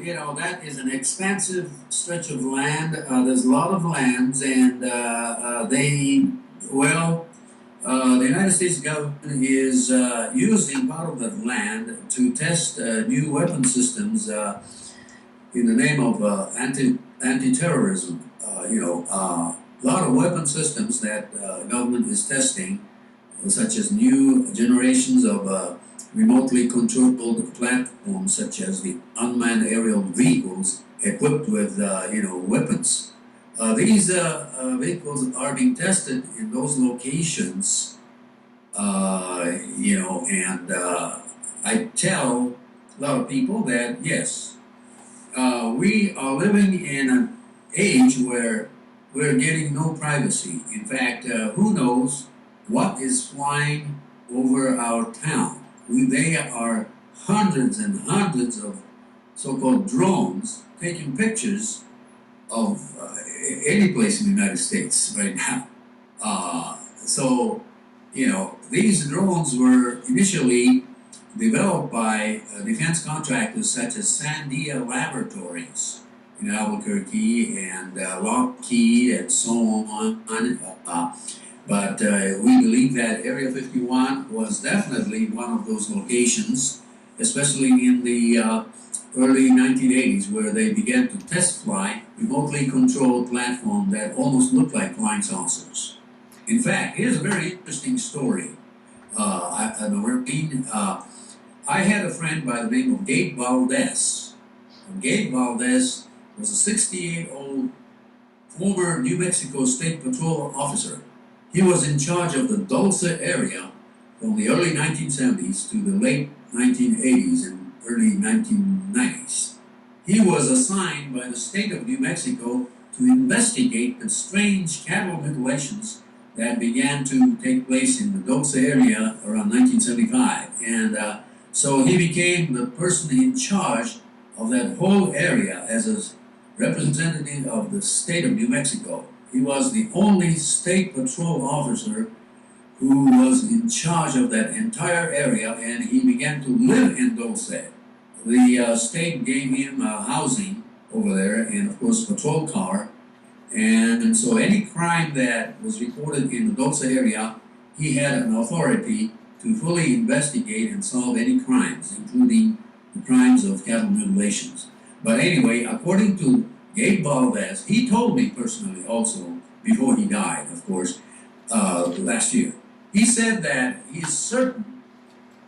you know, that is an expansive stretch of land. There's a lot of lands, and the United States government is using part of that land to test new weapon systems in the name of anti-terrorism. A lot of weapon systems that government is testing, such as new generations of remotely controlled platforms, such as the unmanned aerial vehicles equipped with weapons. These vehicles are being tested in those locations, and I tell a lot of people that yes, we are living in an age where we're getting no privacy. In fact, who knows what is flying over our town? They are hundreds and hundreds of so-called drones taking pictures of any place in the United States right now. These drones were initially developed by defense contractors such as Sandia Laboratories in Albuquerque and Lockheed and so on. But we believe that Area 51 was definitely one of those locations, especially in the early 1980s, where they began to test fly remotely controlled platform that almost looked like flying saucers. In fact, here's a very interesting story. I had a friend by the name of Gabe Valdez. Gabe Valdez was a 68-year-old former New Mexico State Patrol officer. He was in charge of the Dulce area from the early 1970s to the late 1980s and early 1990s. He was assigned by the state of New Mexico to investigate the strange cattle mutilations that began to take place in the Dulce area around 1975. And so he became the person in charge of that whole area as a representative of the state of New Mexico. He was the only state patrol officer who was in charge of that entire area, and he began to live in Dulce. The state gave him housing over there and, of course, patrol car. And so any crime that was reported in the Dulce area, he had an authority to fully investigate and solve any crimes, including the crimes of cattle mutilations. But anyway, according to Gabe Valdez, he told me personally also, before he died, of course, last year. He said that he is certain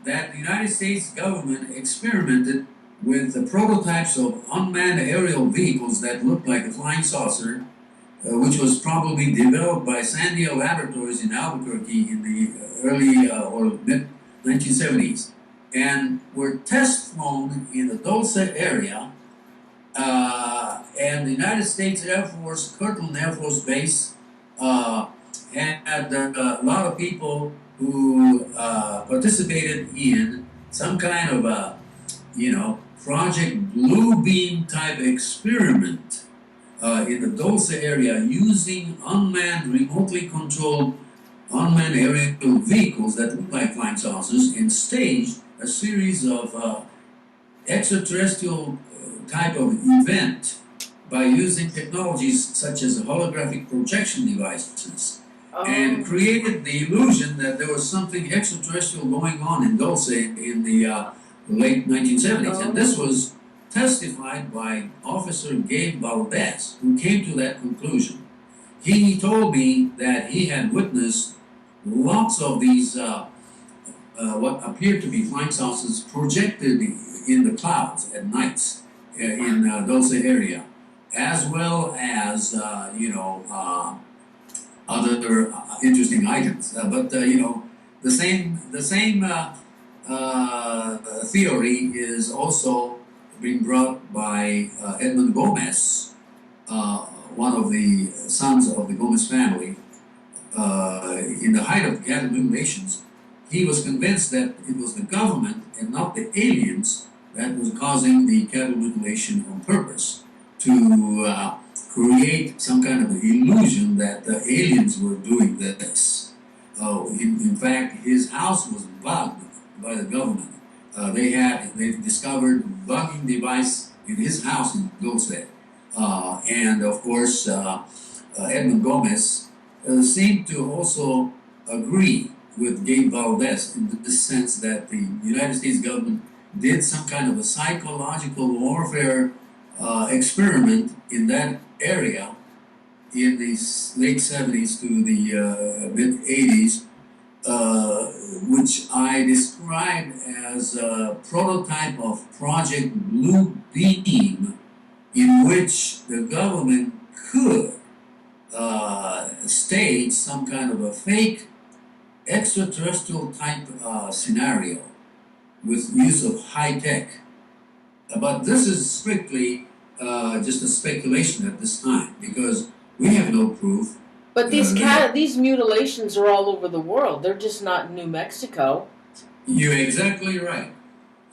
that the United States government experimented with the prototypes of unmanned aerial vehicles that looked like a flying saucer, which was probably developed by Sandia Laboratories in Albuquerque in the early or mid-1970s, and were test flown in the Dulce area. And the United States Air Force, Kirtland Air Force Base, had a lot of people who participated in some kind of a, Project Bluebeam type experiment in the Dulce area using unmanned, remotely controlled unmanned aerial vehicles that look like flying saucers, and staged a series of extraterrestrial type of event by using technologies such as holographic projection devices, and created the illusion that there was something extraterrestrial going on in Dulce in the late 1970s. And this was testified by Officer Gabe Valdez, who came to that conclusion. He told me that he had witnessed lots of these what appeared to be flying saucers projected in the clouds at nights in Dulce area, as well as other interesting items. But the same theory is also being brought by Edmund Gomez, one of the sons of the Gomez family. In the height of the cattle mutilations, he was convinced that it was the government and not the aliens that was causing the cattle mutilation on purpose to create some kind of an illusion that the aliens were doing this. In fact, his house was bugged by the government. They discovered bugging device in his house in Dulce. And of course, Edmund Gomez seemed to also agree with Gabe Valdez in the sense that the United States government did some kind of a psychological warfare experiment in that area in the late 70s to the mid 80s, which I described as a prototype of Project Blue Beam, in which the government could stage some kind of a fake extraterrestrial type scenario with use of high tech. But this is strictly just a speculation at this time because we have no proof. But these mutilations are all over the world. They're just not in New Mexico. You're exactly right.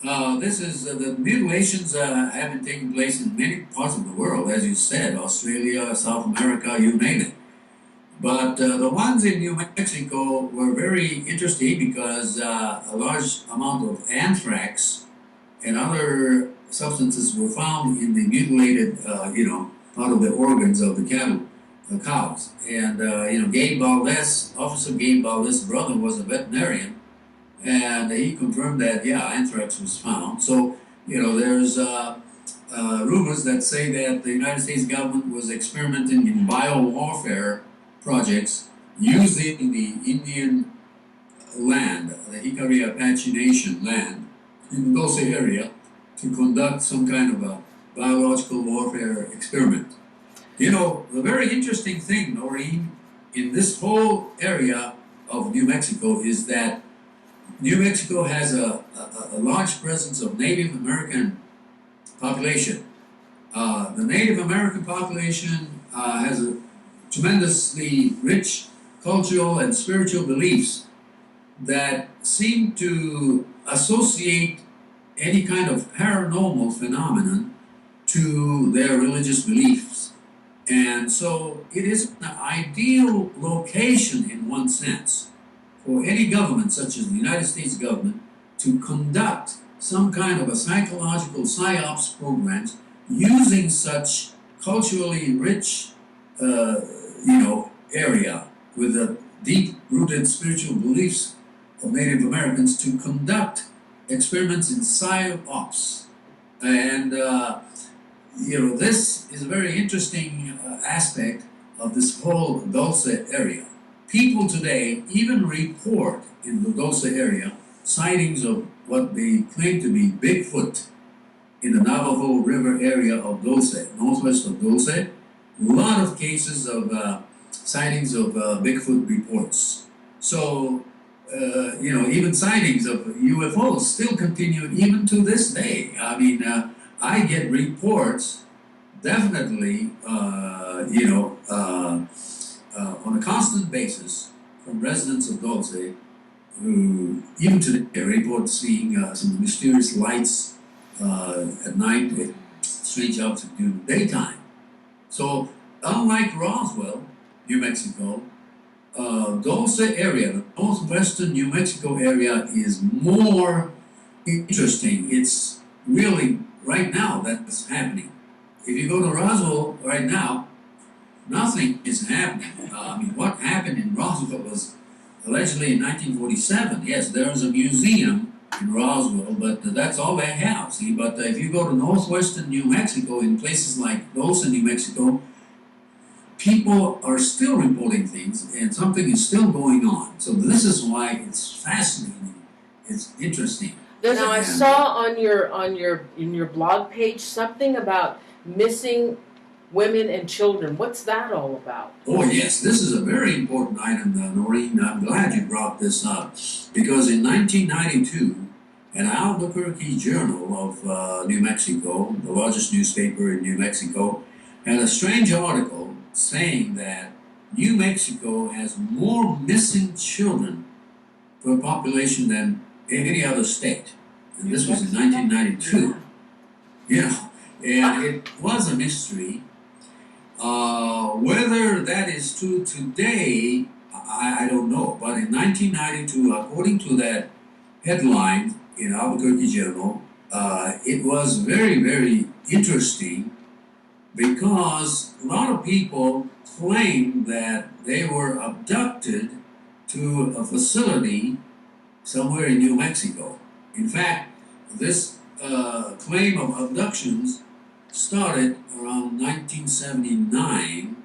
The mutilations have been taking place in many parts of the world, as you said, Australia, South America, you name it. But the ones in New Mexico were very interesting because a large amount of anthrax and other substances were found in the mutilated, part of the organs of the cattle, cows. And, Gabe Valdez, Officer Gabe Valdez's brother was a veterinarian, and he confirmed that, anthrax was found. So, there's rumors that say that the United States government was experimenting in biowarfare projects using the Indian land, the Jicarilla Apache Nation land, in the Dulce area to conduct some kind of a biological warfare experiment. The very interesting thing, Noreen, in this whole area of New Mexico is that New Mexico has a large presence of Native American population. The Native American population has a tremendously rich cultural and spiritual beliefs that seem to associate any kind of paranormal phenomenon to their religious beliefs. And so it is an ideal location in one sense for any government, such as the United States government, to conduct some kind of a psychological psyops programs using such culturally rich area with the deep-rooted spiritual beliefs of Native Americans to conduct experiments in psyops. And, this is a very interesting aspect of this whole Dulce area. People today even report in the Dulce area sightings of what they claim to be Bigfoot in the Navajo River area of Dulce, northwest of Dulce. A lot of cases of sightings of Bigfoot reports. So, even sightings of UFOs still continue even to this day. I mean, I get reports definitely, on a constant basis from residents of Dulce who, even today, report seeing some mysterious lights at night, strange objects during the daytime. So, unlike Roswell, New Mexico, Dulce area, the northwestern New Mexico area, is more interesting. It's really, right now, that's happening. If you go to Roswell right now, nothing is happening. What happened in Roswell was allegedly in 1947. Yes, there is a museum in Roswell, but that's all they have. See, but if you go to northwestern New Mexico, in places like Dulce, New Mexico, people are still reporting things, and something is still going on. So this is why it's fascinating. It's interesting. Now I saw on your blog page something about missing women and children. What's that all about? Oh yes, this is a very important item, Noreen. I'm glad you brought this up because in 1992, an Albuquerque Journal of New Mexico, the largest newspaper in New Mexico, had a strange article saying that New Mexico has more missing children per population than any other state. And this was in 1992. Yeah, and it was a mystery. Whether that is true today, I don't know. But in 1992, according to that headline in Albuquerque Journal, it was very, very interesting because a lot of people claimed that they were abducted to a facility somewhere in New Mexico. In fact, this claim of abductions started around 1979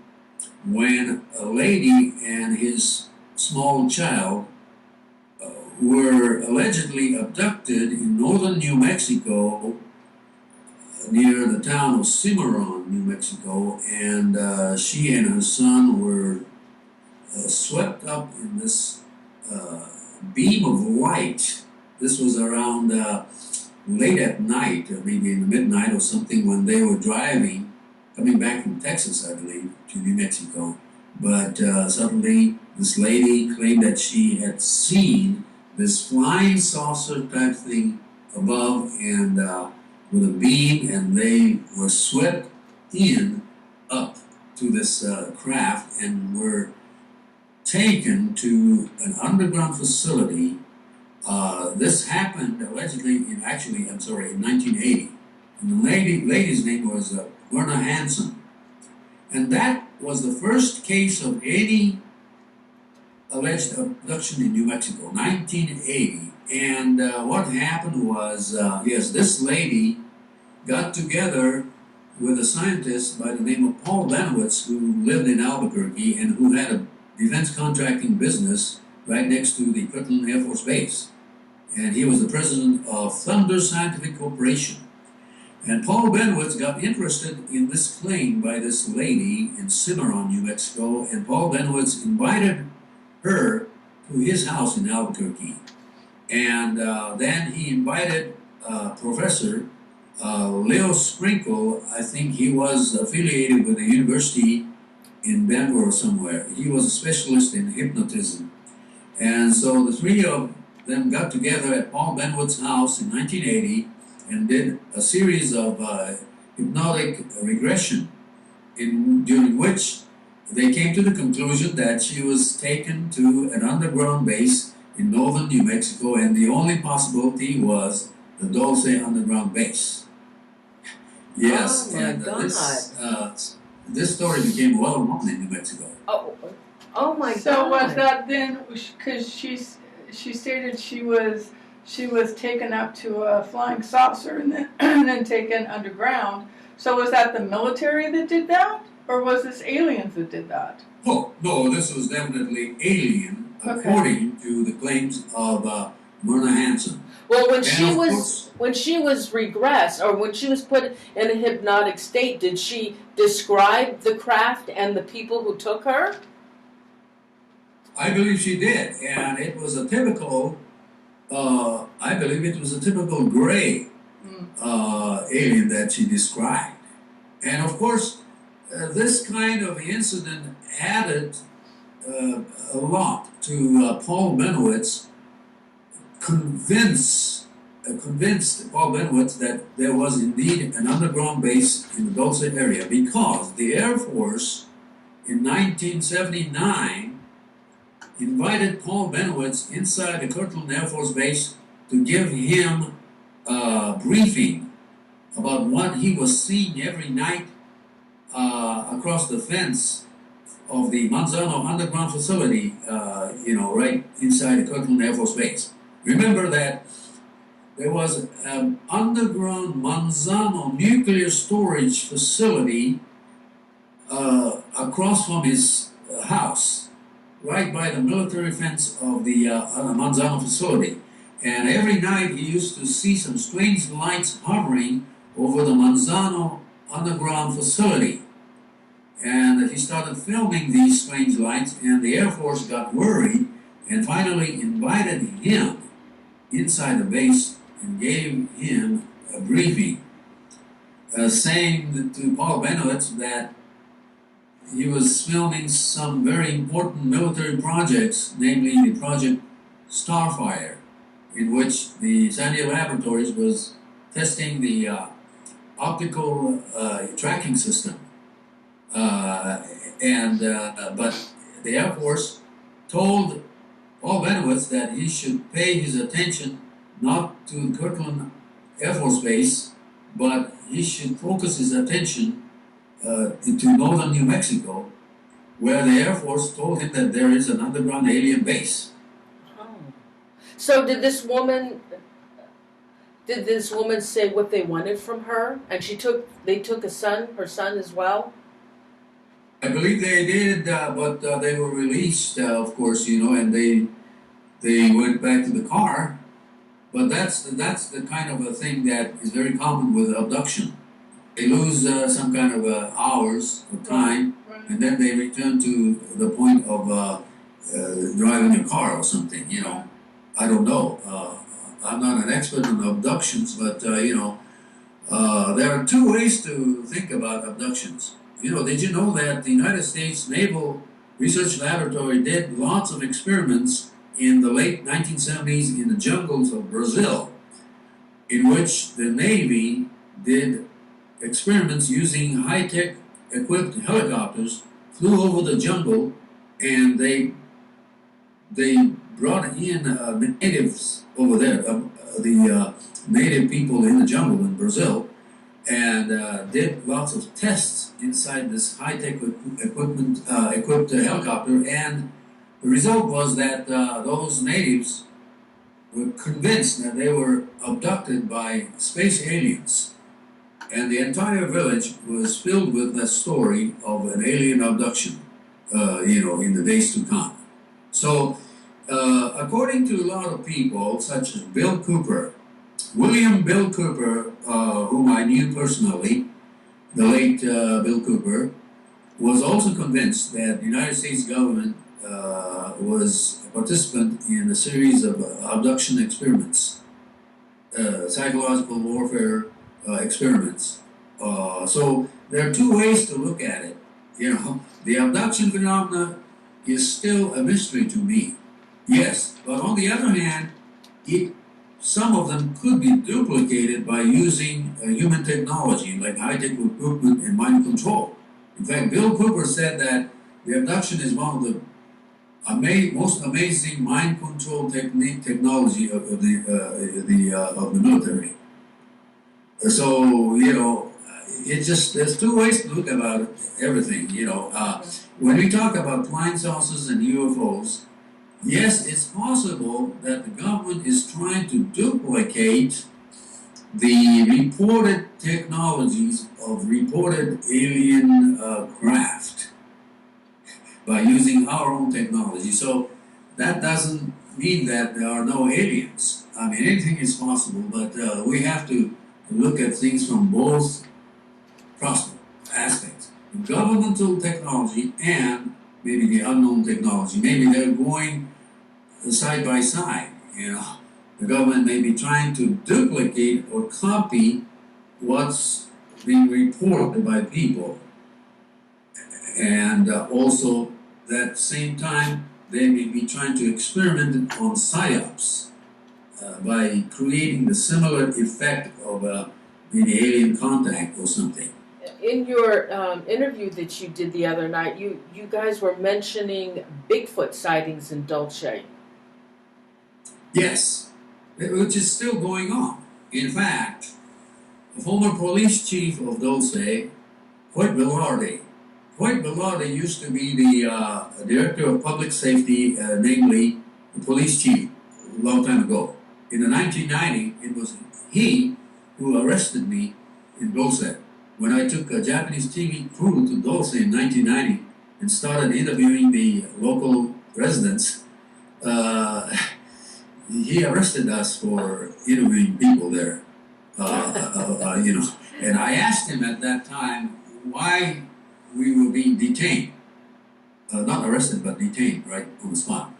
when a lady and his small child were allegedly abducted in northern New Mexico near the town of Cimarron, New Mexico, and she and her son were swept up in this beam of light. This was around late at night, or maybe in the midnight or something, when they were driving, coming back from Texas, I believe, to New Mexico. But suddenly, this lady claimed that she had seen this flying saucer type thing above and with a beam, and they were swept in up to this craft and were taken to an underground facility. This happened allegedly in 1980. And the lady's name was Verna Hansen. And that was the first case of any alleged abduction in New Mexico, 1980. And what happened was, yes, this lady got together with a scientist by the name of Paul Benowitz, who lived in Albuquerque and who had a defense contracting business right next to the Kirtland Air Force Base. And he was the president of Thunder Scientific Corporation. And Paul Benowitz got interested in this claim by this lady in Cimarron, New Mexico, and Paul Benowitz invited her to his house in Albuquerque. And then he invited Professor Leo Sprinkle. I think he was affiliated with the university in Denver or somewhere. He was a specialist in hypnotism. And so the three of them got together at Paul Benowitz's house in 1980 and did a series of hypnotic regression during which they came to the conclusion that she was taken to an underground base in northern New Mexico, and the only possibility was the Dulce underground base. Yes, oh my and God. This story became well known in New Mexico. Oh my God. So was that then, because she stated she was taken up to a flying saucer and then taken underground. So was that the military that did that? Or was this aliens that did that? Oh, no, this was definitely alien, according to the claims of Myrna Hansen. Well, when she was regressed, or when she was put in a hypnotic state, did she describe the craft and the people who took her? I believe she did, and it was a typical, I believe it was a typical gray alien that she described. And of course, this kind of incident added a lot to Paul Benowitz, convinced Paul Benowitz that there was indeed an underground base in the Dulce area, because the Air Force in 1979 invited Paul Benowitz inside the Kirtland Air Force Base to give him a briefing about what he was seeing every night across the fence of the Manzano underground facility, right inside the Kirtland Air Force Base. Remember that there was an underground Manzano nuclear storage facility across from his house, right by the military fence of the Manzano facility. And every night he used to see some strange lights hovering over the Manzano underground facility. And he started filming these strange lights, and the Air Force got worried and finally invited him inside the base and gave him a briefing, saying to Paul Benowitz that he was filming some very important military projects, namely the Project Starfire, in which the Sandia Laboratories was testing the optical tracking system. But the Air Force told Paul Benowitz that he should pay his attention not to Kirtland Air Force Base, but he should focus his attention to northern New Mexico, where the Air Force told him that there is an underground alien base. Oh. So did this woman say what they wanted from her? And they took her son as well? I believe they did, but they were released, of course, and they went back to the car. But that's the kind of a thing that is very common with abduction. They lose some kind of hours of time, and then they return to the point of driving a car or something. I don't know. I'm not an expert on abductions, but there are two ways to think about abductions. Did you know that the United States Naval Research Laboratory did lots of experiments in the late 1970s in the jungles of Brazil, in which the Navy did experiments using high-tech equipped helicopters, flew over the jungle, and they brought in the natives over there, the native people in the jungle in Brazil, and did lots of tests inside this high-tech equipped helicopter, and the result was that those natives were convinced that they were abducted by space aliens, and the entire village was filled with the story of an alien abduction, in the days to come. So, according to a lot of people, such as Bill Cooper, William Bill Cooper, whom I knew personally, the late Bill Cooper, was also convinced that the United States government was a participant in a series of abduction experiments, psychological warfare experiments. So there are two ways to look at it. The abduction phenomena is still a mystery to me. Yes, but on the other hand, some of them could be duplicated by using human technology like high-tech equipment and mind control. In fact, Bill Cooper said that the abduction is one of the most amazing mind control technology of the military. So there's two ways to look about everything. When we talk about flying saucers and UFOs, yes, it's possible that the government is trying to duplicate the reported technologies of reported alien craft by using our own technology. So that doesn't mean that there are no aliens. I mean, anything is possible, but we have to look at things from both aspects. Governmental technology and maybe the unknown technology. Maybe they're going side by side. The government may be trying to duplicate or copy what's being reported by people. And also, at the same time, they may be trying to experiment on psyops by creating the similar effect of maybe alien contact or something. In your interview that you did the other night, you guys were mentioning Bigfoot sightings in Dulce. Yes, which is still going on. In fact, the former police chief of Dulce, Hoyt Velarde used to be the director of public safety, namely the police chief, a long time ago. In the 1990s, it was he who arrested me in Dulce when I took a Japanese TV crew to Dulce in 1990 and started interviewing the local residents. he arrested us for interviewing people there. And I asked him at that time why we were being detained. Not arrested, but detained right on the spot.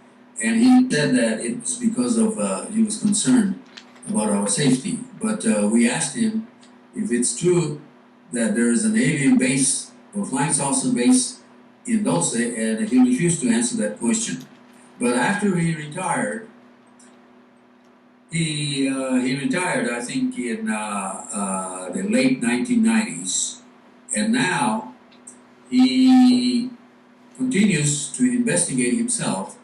And he said that it was because of, he was concerned about our safety. But we asked him if it's true that there is an alien base or flying saucer base in Dulce, and he refused to answer that question. But after he retired, he retired, I think, in the late 1990s, and now he continues to investigate himself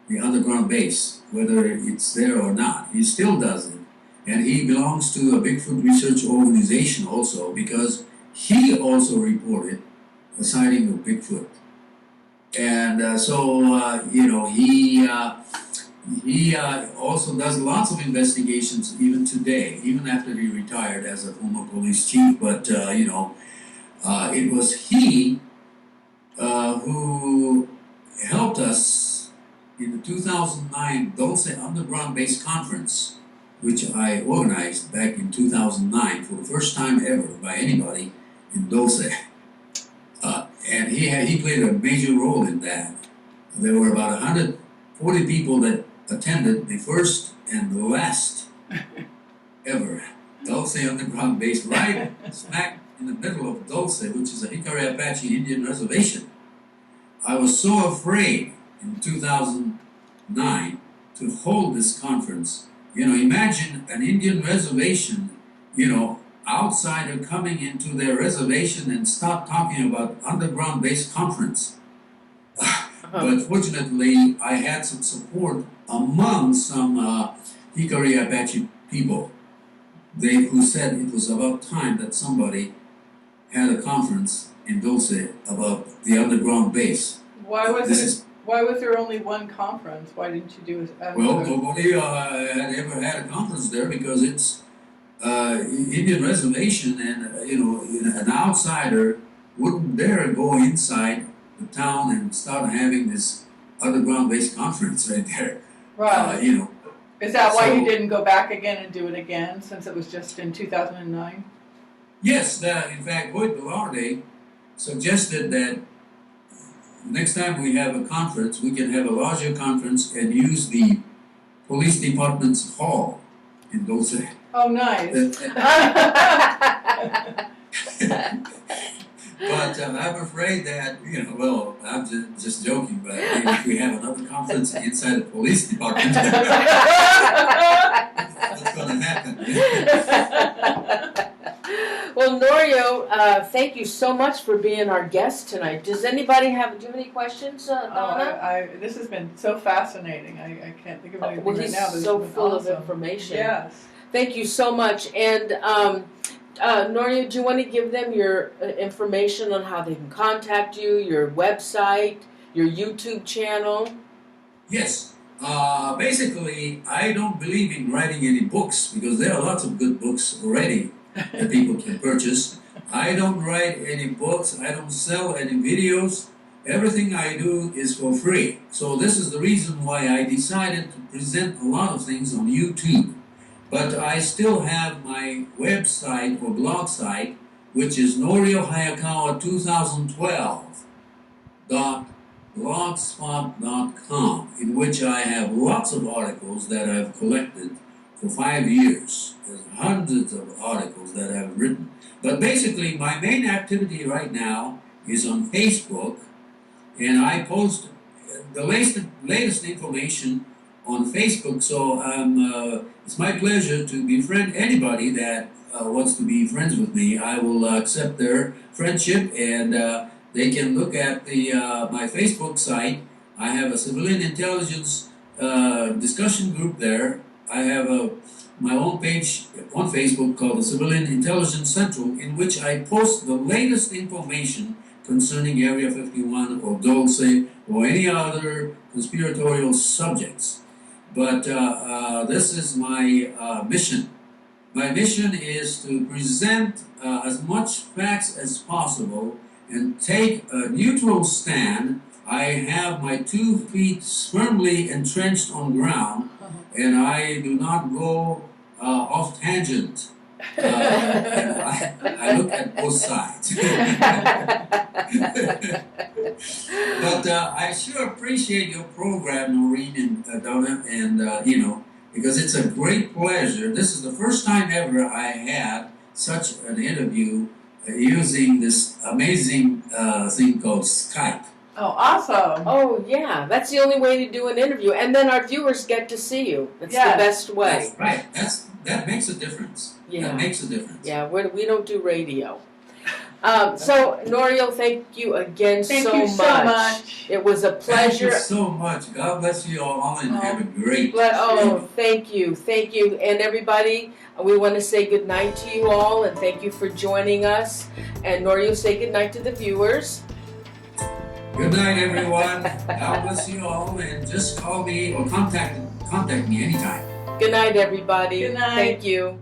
the underground base, whether it's there or not. He still does it, and he belongs to a Bigfoot research organization also, because he also reported a sighting of Bigfoot. And he also does lots of investigations even today, even after he retired as a former police chief. But it was he who helped us in the 2009 Dulce Underground Base Conference, which I organized back in 2009 for the first time ever by anybody in Dulce. And he played a major role in that. There were about 140 people that attended the first and the last ever Dulce Underground Base, right smack in the middle of Dulce, which is a Jicarilla Apache Indian reservation. I was so afraid in 2009 to hold this conference. Imagine an Indian reservation, outsider coming into their reservation and start talking about underground base conference. But fortunately, I had some support among some Jicarilla Apache people. Who said it was about time that somebody had a conference in Dulce about the underground base. Why was there only one conference? Why didn't you do it? Well, nobody had ever had a conference there because it's Indian reservation, and an outsider wouldn't dare go inside the town and start having this underground base conference right there. Right. Is that why you didn't go back again and do it again, since it was just in 2009? Yes, in fact, Hoyt Velarde suggested that next time we have a conference, we can have a larger conference and use the police department's hall in Dulce. Oh, nice. But I'm afraid that, I'm just joking, but if we have another conference inside the police department, what's going to happen? Well, Norio, thank you so much for being our guest tonight. Do you have any questions, Donna? This has been so fascinating. I can't think of anything right now. He's so full of information. Yes. Thank you so much. And Norio, do you want to give them your information on how they can contact you, your website, your YouTube channel? Yes. Basically, I don't believe in writing any books because there are lots of good books already that people can purchase. I don't write any books. I don't sell any videos. Everything I do is for free. So this is the reason why I decided to present a lot of things on YouTube. But I still have my website or blog site, which is Norio Hayakawa 2012.blogspot.com, in which I have lots of articles that I've collected for 5 years. There's hundreds of articles that I've written. But basically, my main activity right now is on Facebook, and I post the latest information on Facebook. So it's my pleasure to befriend anybody that wants to be friends with me. I will accept their friendship, and they can look at my Facebook site. I have a civilian intelligence discussion group there. I have my own page on Facebook called the Civilian Intelligence Central, in which I post the latest information concerning Area 51 or Dulce or any other conspiratorial subjects. But this is my mission. My mission is to present as much facts as possible and take a neutral stand. I have my 2 feet firmly entrenched on ground, and I do not go off tangent. And I look at both sides. But I sure appreciate your program, Noreen and Donna, and because it's a great pleasure. This is the first time ever I had such an interview using this amazing thing called Skype. Oh, awesome. Oh yeah, that's the only way to do an interview, and then our viewers get to see you. That's Yes. the best way. That's right. That makes a difference. Yeah. That makes a difference. Yeah, we don't do radio. So Norio, thank you again Thank so you much. so much. It was a Thank you pleasure. so much. God bless you all and have a great. Bless Oh, thank you, and everybody. We want to say good night to you all, and thank you for joining us. And Norio, say good night to the viewers. Good night, everyone. God bless you all, and just call me or contact me anytime. Good night, everybody. Good night. Thank you.